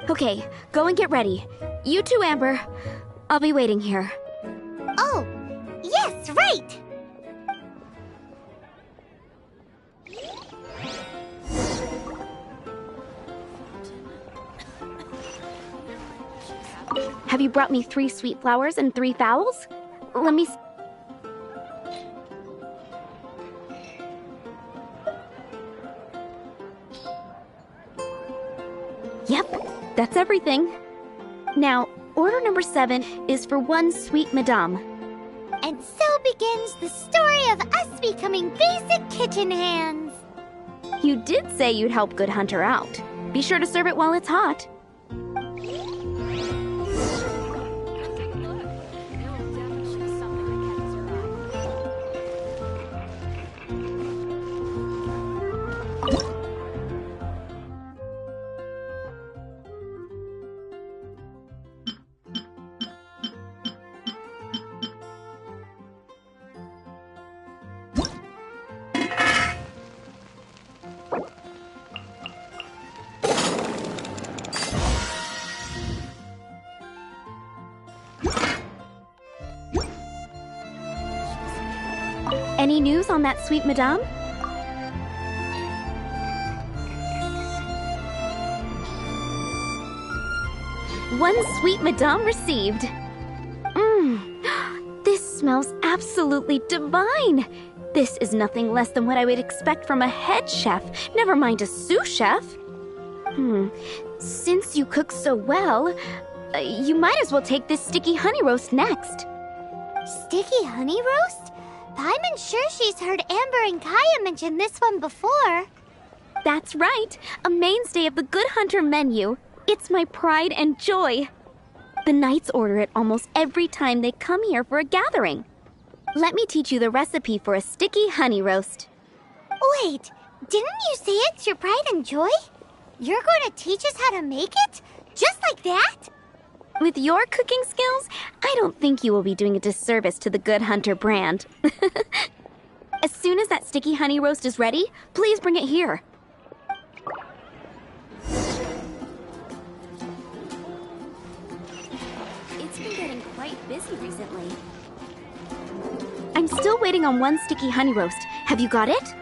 Okay, go and get ready. You too, Amber. I'll be waiting here. Oh, yes, right! Have you brought me 3 sweet flowers and 3 fowls? Let me... Yep, that's everything. Now, order number 7 is for 1 sweet madame. And so begins the story of us becoming basic kitchen hands. You did say you'd help Good Hunter out. Be sure to serve it while it's hot. Any news on that sweet madame? One sweet madame received. This smells absolutely divine. This is nothing less than what I would expect from a head chef, never mind a sous chef. Since you cook so well, you might as well take this sticky honey roast next. Sticky honey roast? Paimon's sure she's heard Amber and Kaya mention this one before. That's right, a mainstay of the Good Hunter menu. It's my pride and joy. The knights order it almost every time they come here for a gathering. Let me teach you the recipe for a sticky honey roast. Wait, didn't you say it's your pride and joy? You're going to teach us how to make it? Just like that? With your cooking skills, I don't think you will be doing a disservice to the Good Hunter brand. As soon as that sticky honey roast is ready, please bring it here. It's been getting quite busy recently. I'm still waiting on one sticky honey roast. Have you got it?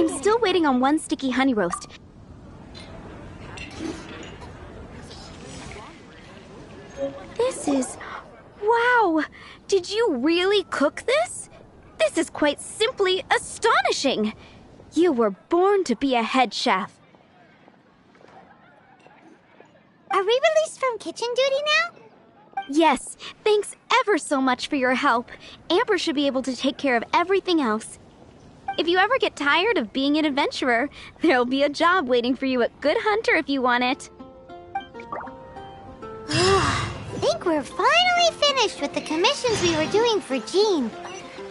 I'm still waiting on one sticky honey roast. This is... Wow! Did you really cook this? This is quite simply astonishing! You were born to be a head chef. Are we released from kitchen duty now? Yes, thanks ever so much for your help. Amber should be able to take care of everything else. If you ever get tired of being an adventurer, there'll be a job waiting for you at Good Hunter if you want it. I think we're finally finished with the commissions we were doing for Jean.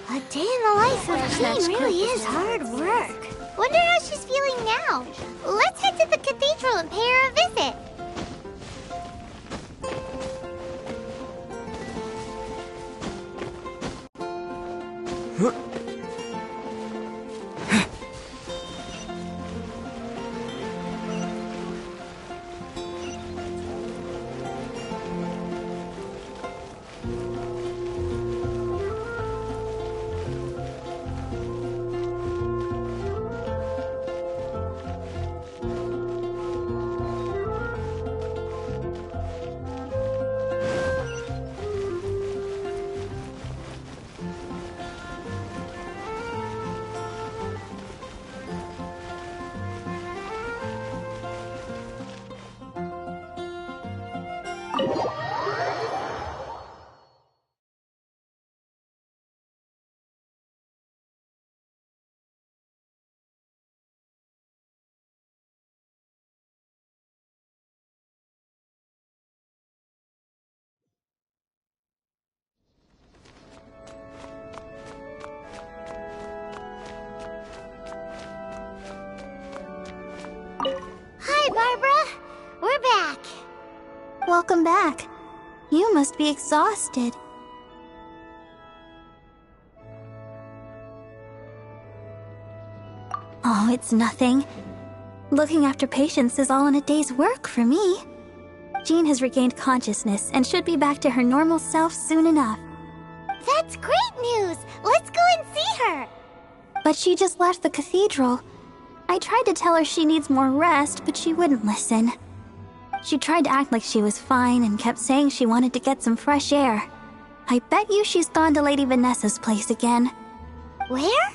A day in the life of Jean really is hard work. Wonder how she's feeling now. Let's head to the cathedral and pay her a visit. Hi, Barbara. We're back. Welcome back. You must be exhausted. Oh, it's nothing. Looking after patients is all in a day's work for me. Jean has regained consciousness and should be back to her normal self soon enough. That's great news. Let's go and see her. But she just left the cathedral. I tried to tell her she needs more rest, but she wouldn't listen. She tried to act like she was fine and kept saying she wanted to get some fresh air. I bet you she's gone to Lady Vanessa's place again. Where?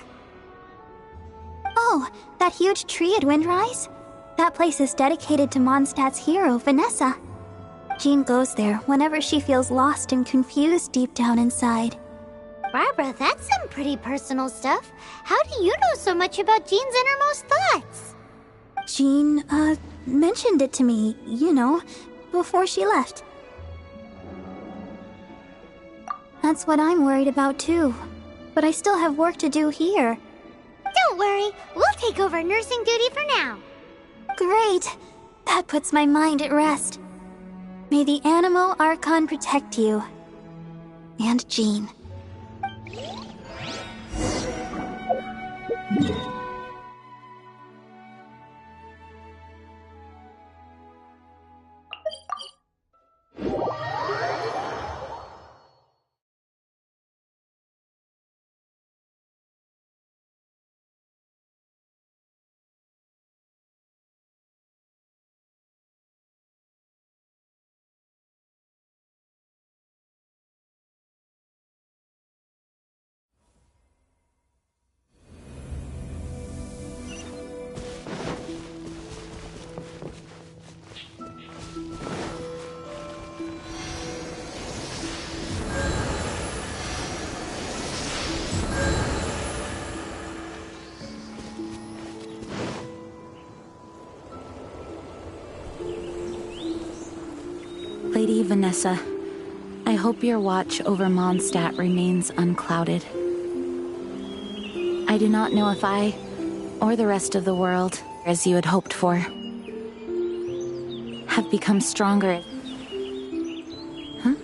Oh, that huge tree at Windrise? That place is dedicated to Mondstadt's hero, Vanessa. Jean goes there whenever she feels lost and confused deep down inside. Barbara, that's some pretty personal stuff. How do you know so much about Jean's innermost thoughts? Jean, mentioned it to me, you know, before she left. That's what I'm worried about too. But I still have work to do here. Don't worry, we'll take over nursing duty for now. Great! That puts my mind at rest. May the Animo Archon protect you. And Jean. Lady Vanessa, I hope your watch over Mondstadt remains unclouded. I do not know if I, or the rest of the world, as you had hoped for, have become stronger. Huh?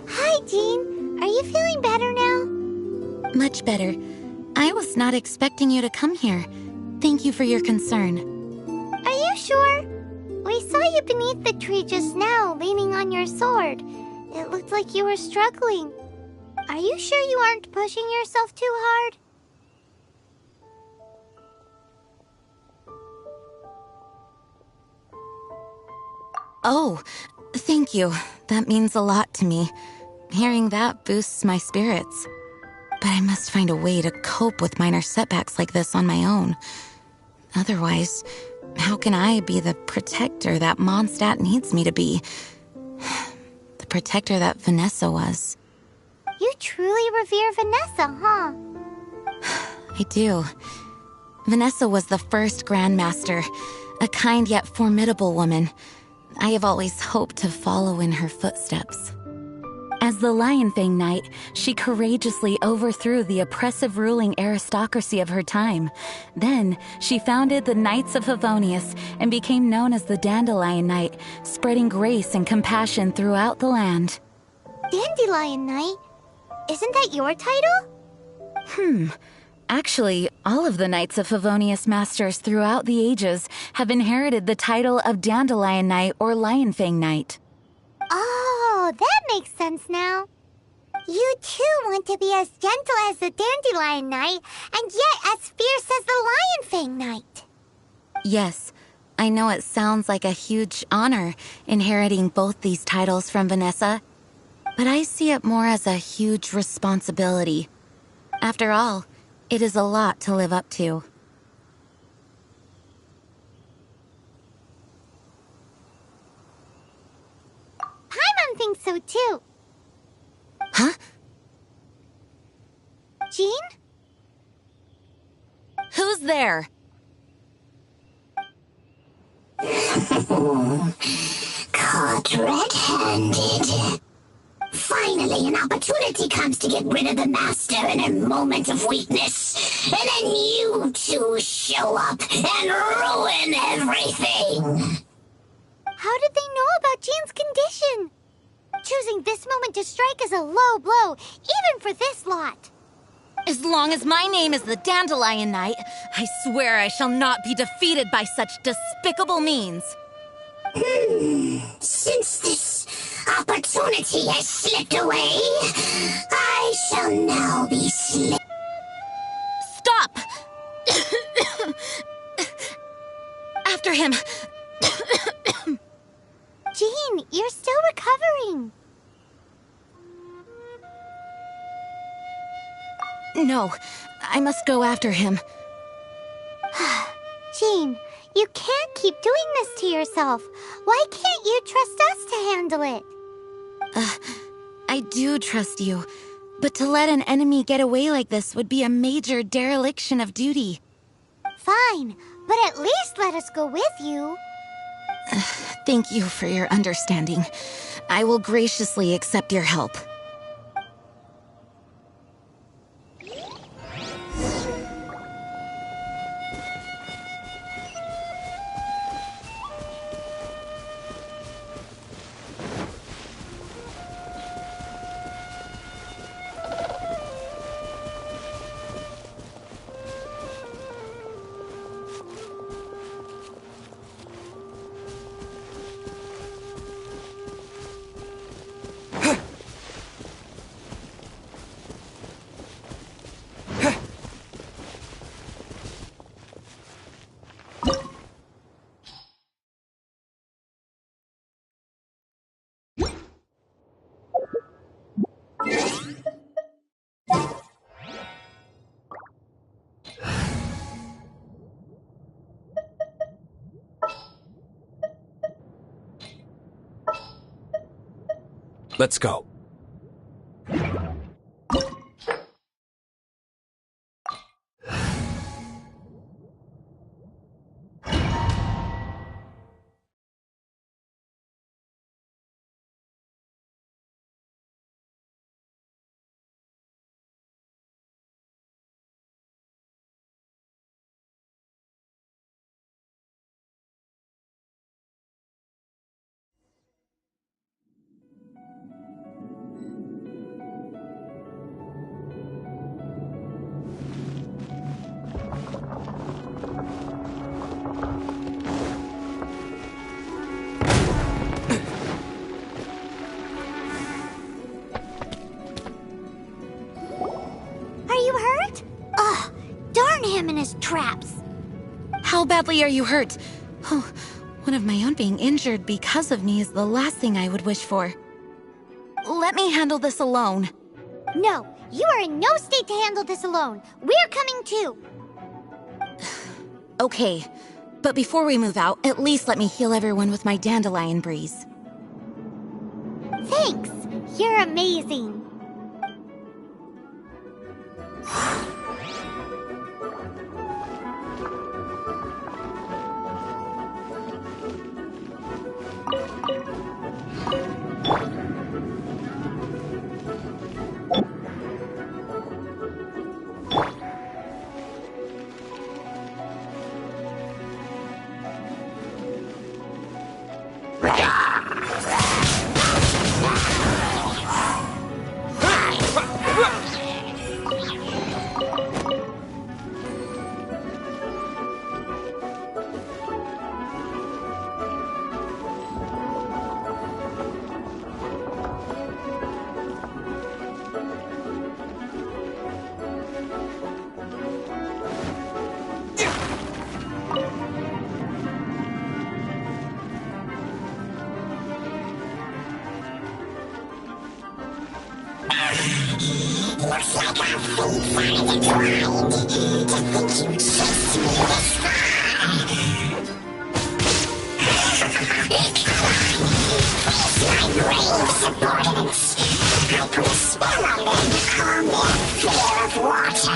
Hi, Jean. Are you feeling better now? Much better. I was not expecting you to come here. Thank you for your concern. Are you sure? We saw you beneath the tree just now, leaning on your sword. It looked like you were struggling. Are you sure you aren't pushing yourself too hard? Oh, thank you. That means a lot to me. Hearing that boosts my spirits. But I must find a way to cope with minor setbacks like this on my own. Otherwise, how can I be the protector that Mondstadt needs me to be? The protector that Vanessa was. You truly revere Vanessa, huh? I do. Vanessa was the first Grandmaster, a kind yet formidable woman. I have always hoped to follow in her footsteps. As the Lionfang Knight, she courageously overthrew the oppressive ruling aristocracy of her time. Then, she founded the Knights of Favonius and became known as the Dandelion Knight, spreading grace and compassion throughout the land. Dandelion Knight? Isn't that your title? Actually, all of the Knights of Favonius Masters throughout the ages have inherited the title of Dandelion Knight or Lionfang Knight. Oh, that makes sense now. You too want to be as gentle as the Dandelion Knight, and yet as fierce as the Lionfang Knight. Yes, I know it sounds like a huge honor inheriting both these titles from Vanessa, but I see it more as a huge responsibility. After all, it is a lot to live up to. Paimon thinks so too. Huh? Jean? Who's there? Caught red-handed. Finally, an opportunity comes to get rid of the Master in a moment of weakness. And then you two show up and ruin everything. How did they know about Jean's condition? Choosing this moment to strike is a low blow, even for this lot. As long as my name is the Dandelion Knight, I swear I shall not be defeated by such despicable means. Since this opportunity has slipped away, I shall now be Stop! After him! Jean, you're still recovering. No, I must go after him. Jean, you can't keep doing this to yourself. Why can't you trust us to handle it? I do trust you, but to let an enemy get away like this would be a major dereliction of duty. Fine, but at least let us go with you. Thank you for your understanding. I will graciously accept your help. Let's go. Are you hurt? Ugh, darn him and his traps. How badly are you hurt? Oh, one of my own being injured because of me is the last thing I would wish for. Let me handle this alone. No, you are in no state to handle this alone. We're coming too. Okay, but before we move out, at least let me heal everyone with my dandelion breeze. Thanks. You're amazing. Looks like our fates are intertwined. To think you chased me this far. Place my brave subordinates. I put a spell on them to calm their fear of water.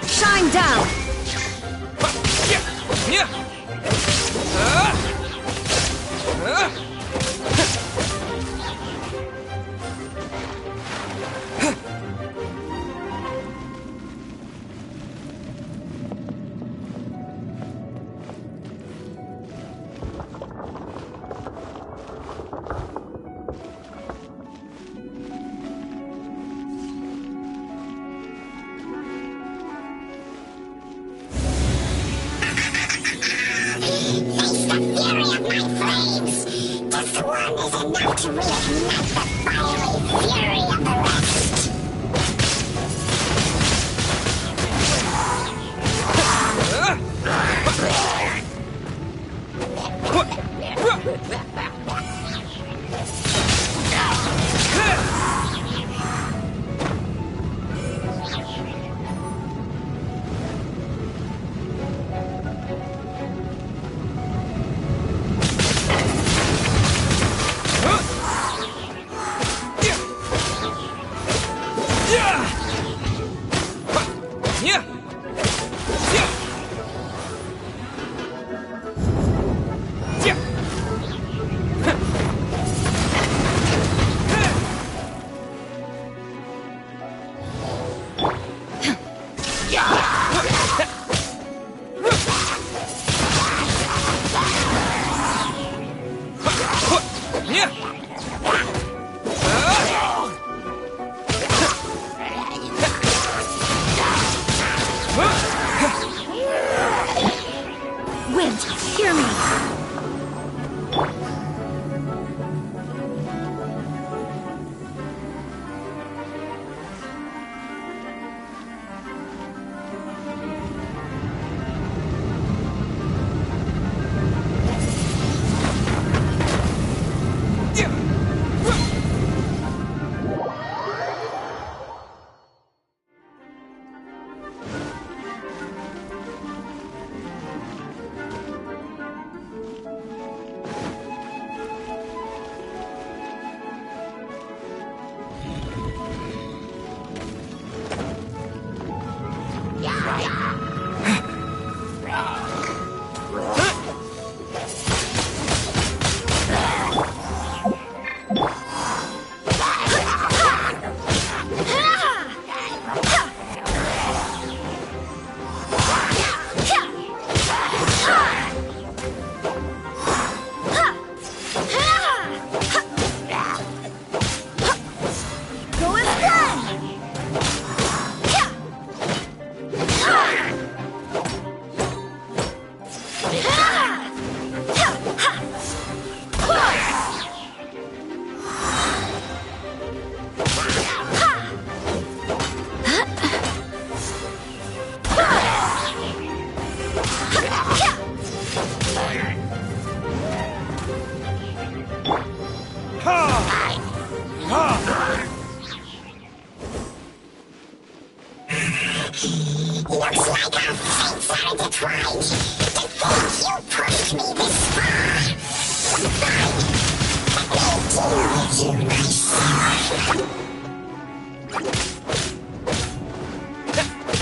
Shine down! To reignite the fiery fury of the rest. Wind, hear me. Looks like our fates are intertwined. To think you pushed me this far. Fine. Let me deal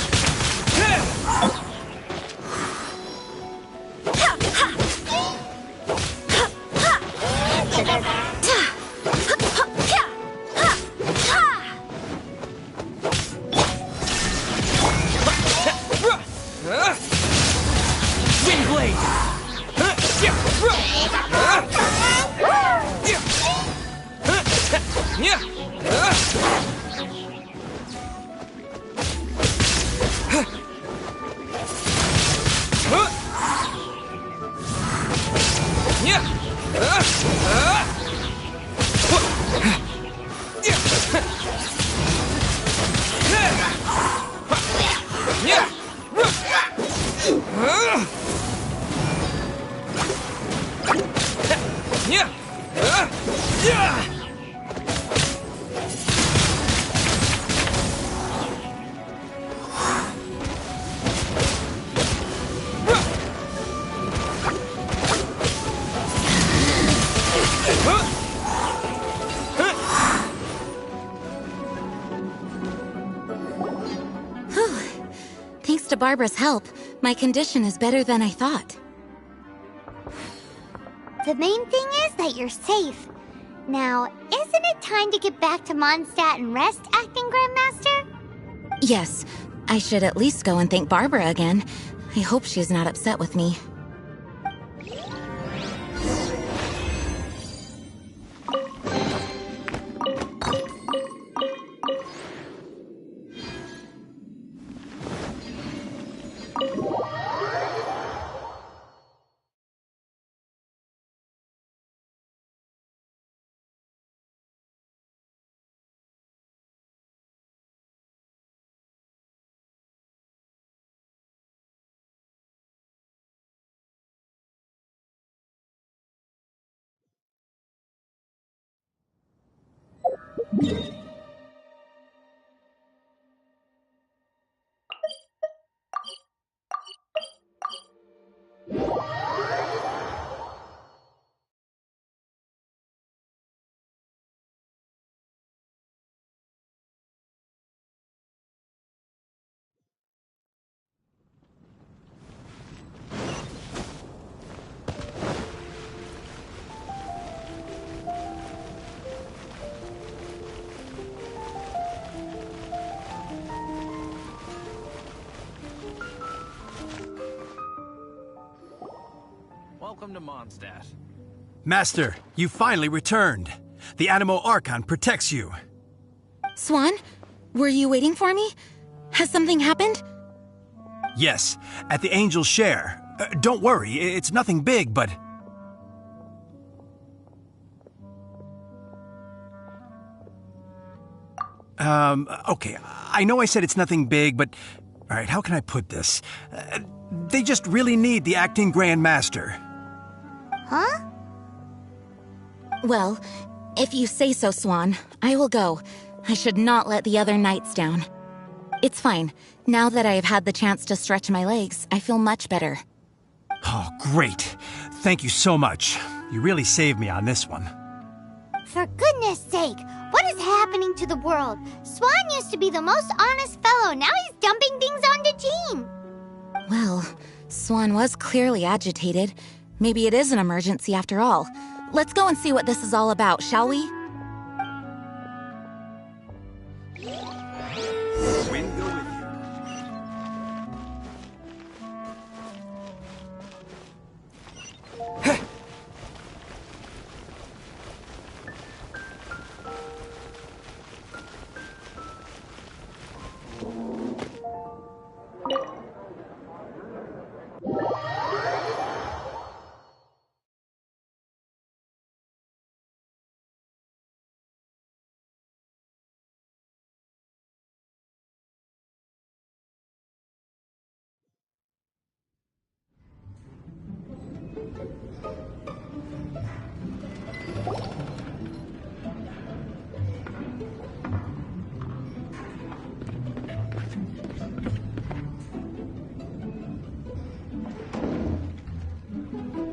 with you myself. Thanks to Barbara's help, my condition is better than I thought. The main thing is that you're safe. Now, isn't it time to get back to Mondstadt and rest, Acting Grandmaster? Yes, I should at least go and thank Barbara again. I hope she's not upset with me. Welcome to Mondstadt. Master, you finally returned. The Animo Archon protects you. Swan, Were you waiting for me? Has something happened? Yes, at the Angel's Share. Don't worry, it's nothing big, but... Okay, I know I said it's nothing big, but... Alright, how can I put this? They just really need the acting Grand Master. Huh? Well, if you say so, Swan, I will go. I should not let the other knights down. It's fine. Now that I have had the chance to stretch my legs, I feel much better. Oh, great. Thank you so much. You really saved me on this one. For goodness sake, what is happening to the world? Swan used to be the most honest fellow, now he's dumping things onto Jean. Well, Swan was clearly agitated. Maybe it is an emergency after all. Let's go and see what this is all about, shall we? Wind go with you.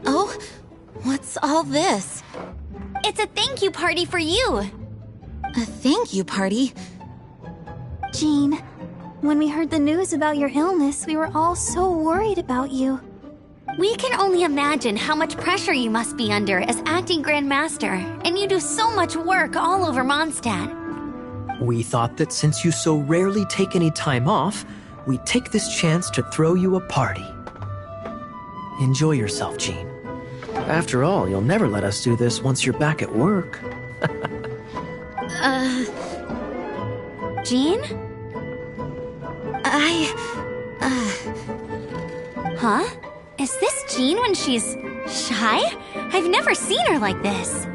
Oh, what's all this? It's a thank you party for you. A thank you party? Jean, when we heard the news about your illness, we were all so worried about you. We can only imagine how much pressure you must be under as acting Grand Master, and you do so much work all over Mondstadt. We thought that since you so rarely take any time off, we'd take this chance to throw you a party. Enjoy yourself, Jean. After all, you'll never let us do this once you're back at work. Jean? Huh? Is this Jean when she's shy? I've never seen her like this.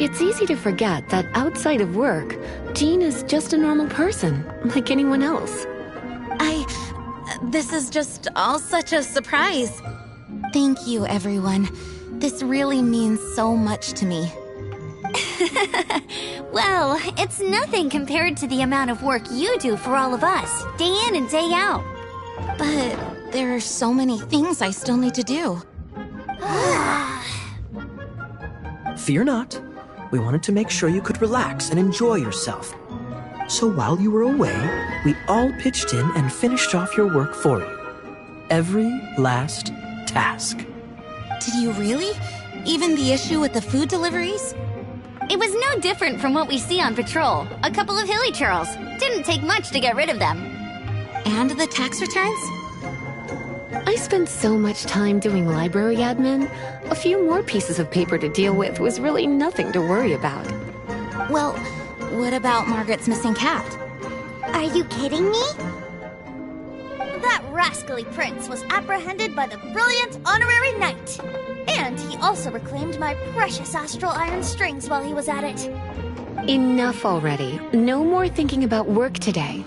It's easy to forget that outside of work, Jean is just a normal person, like anyone else. This is just all such a surprise. Thank you, everyone. This really means so much to me. Well, it's nothing compared to the amount of work you do for all of us, day in and day out. But there are so many things I still need to do. Fear not. We wanted to make sure you could relax and enjoy yourself. So while you were away, we all pitched in and finished off your work for you. Every last task. Did you really? Even the issue with the food deliveries? It was no different from what we see on patrol. A couple of hilly churls. Didn't take much to get rid of them. And the tax returns? I spent so much time doing library admin. A few more pieces of paper to deal with was really nothing to worry about. Well, what about Margaret's missing cat? Are you kidding me? That rascally prince was apprehended by the brilliant honorary knight. And he also reclaimed my precious astral iron strings while he was at it. Enough already. No more thinking about work today.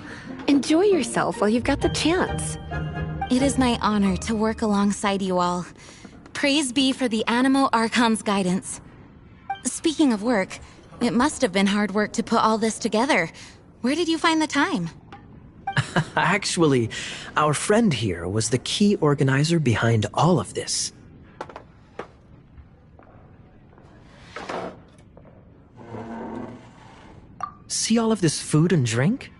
Enjoy yourself while you've got the chance. It is my honor to work alongside you all. Praise be for the Animo Archon's guidance. Speaking of work, it must have been hard work to put all this together. Where did you find the time? Actually, our friend here was the key organizer behind all of this. See all of this food and drink?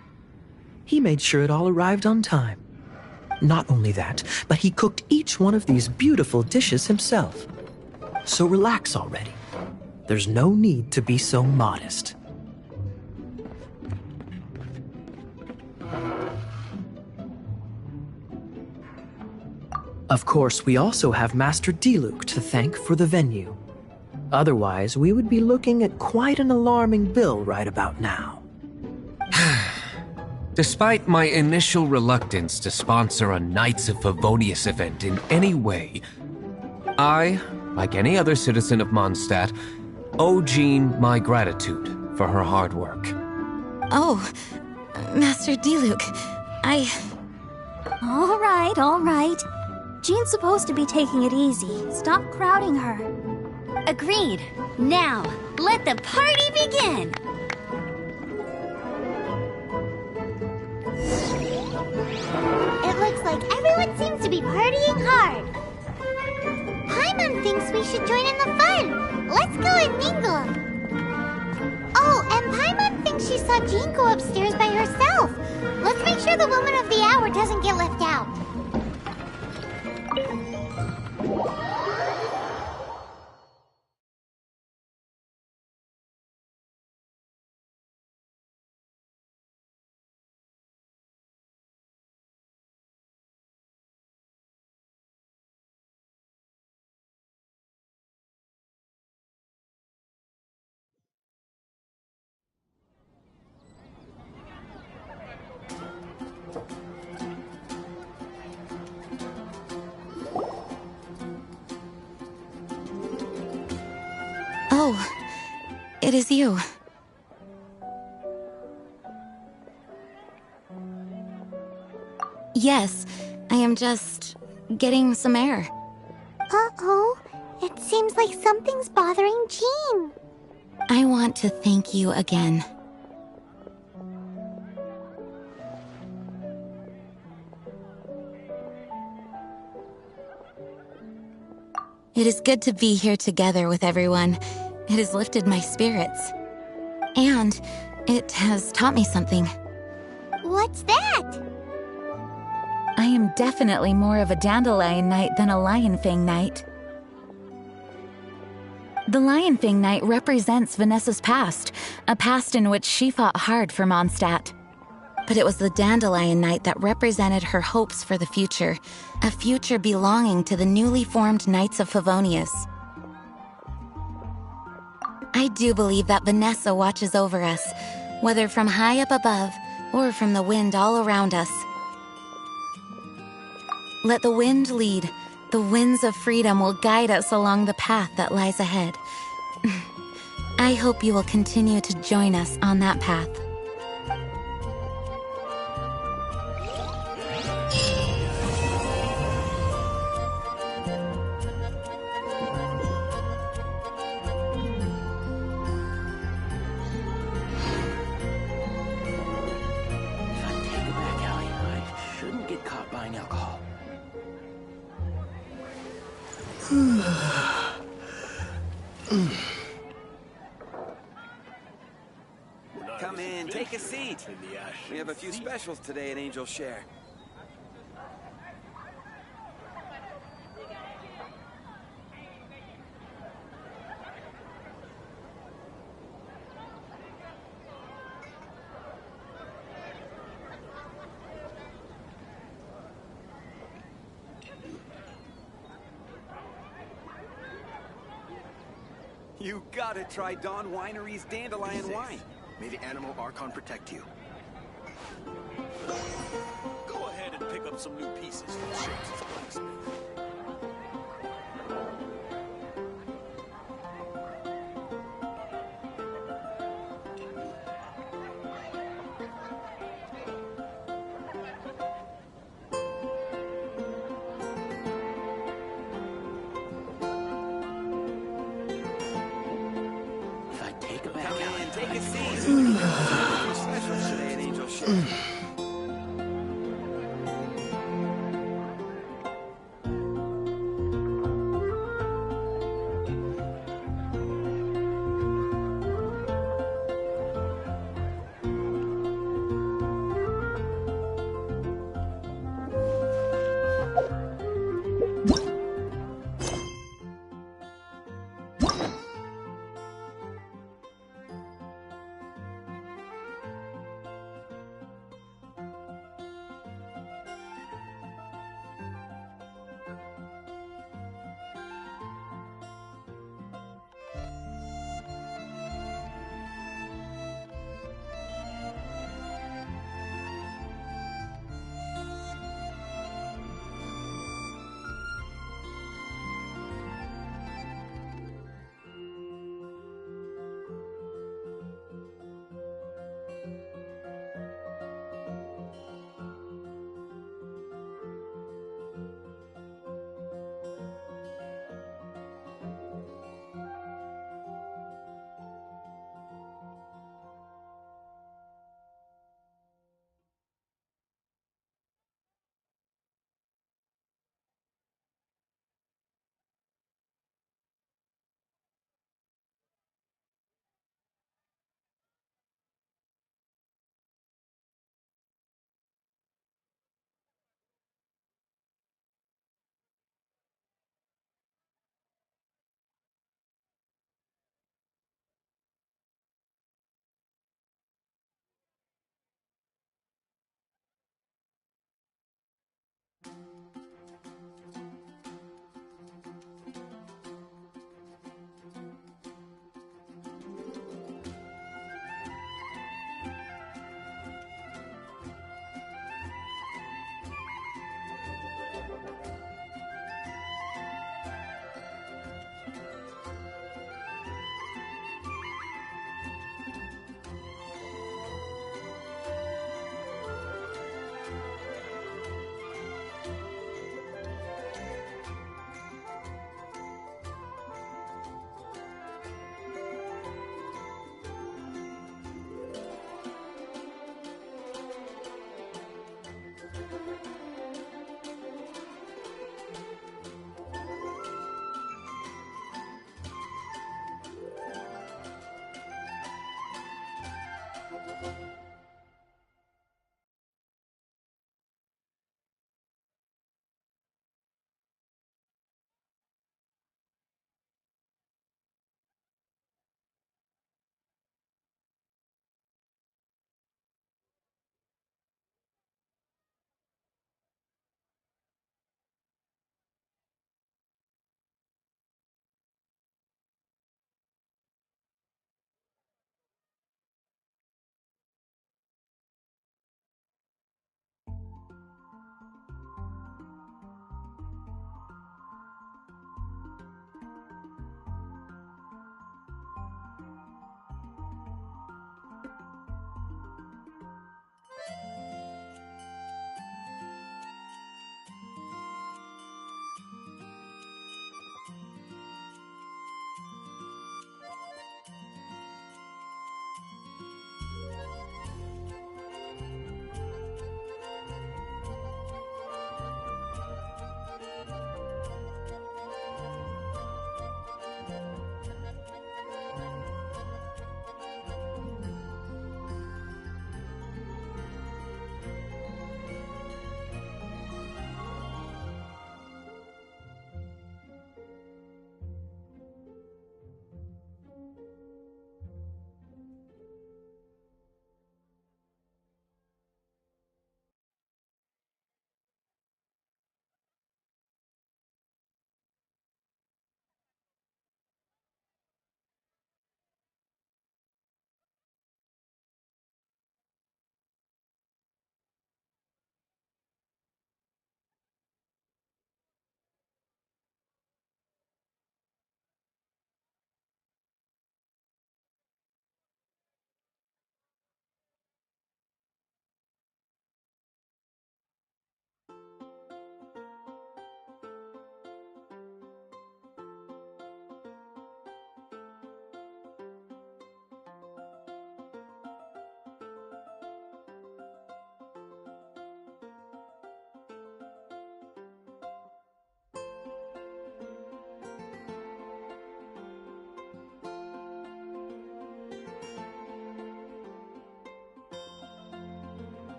He made sure it all arrived on time. Not only that, but he cooked each one of these beautiful dishes himself. So relax already. There's no need to be so modest. Of course, we also have Master Diluc to thank for the venue. Otherwise, we would be looking at quite an alarming bill right about now. Despite my initial reluctance to sponsor a Knights of Favonius event in any way, I, like any other citizen of Mondstadt, owe Jean my gratitude for her hard work. Oh, Master Diluc, All right. Jean's supposed to be taking it easy. Stop crowding her. Agreed. Now, let the party begin! It looks like everyone seems to be partying hard. Paimon thinks we should join in the fun. Let's go and mingle. Oh, and Paimon thinks she saw Jean go upstairs by herself. Let's make sure the woman of the hour doesn't get left out. Oh, it is you. Yes, I am just getting some air. Uh-oh. It seems like something's bothering Jean. I want to thank you again. It is good to be here together with everyone. It has lifted my spirits. And it has taught me something. What's that? I am definitely more of a Dandelion Knight than a Lionfang Knight. The Lionfang Knight represents Vanessa's past, a past in which she fought hard for Mondstadt. But it was the Dandelion Knight that represented her hopes for the future, a future belonging to the newly formed Knights of Favonius. I do believe that Vanessa watches over us, whether from high up above or from the wind all around us. Let the wind lead. The winds of freedom will guide us along the path that lies ahead. I hope you will continue to join us on that path. Come in, take a seat. We have a few specials today at Angel Share. You gotta try Dawn Winery's Dandelion Wine. May the Animal Archon protect you. Go ahead and pick up some new pieces from Shapes' blacksmith. Take a seat. Specials today at Angel Share.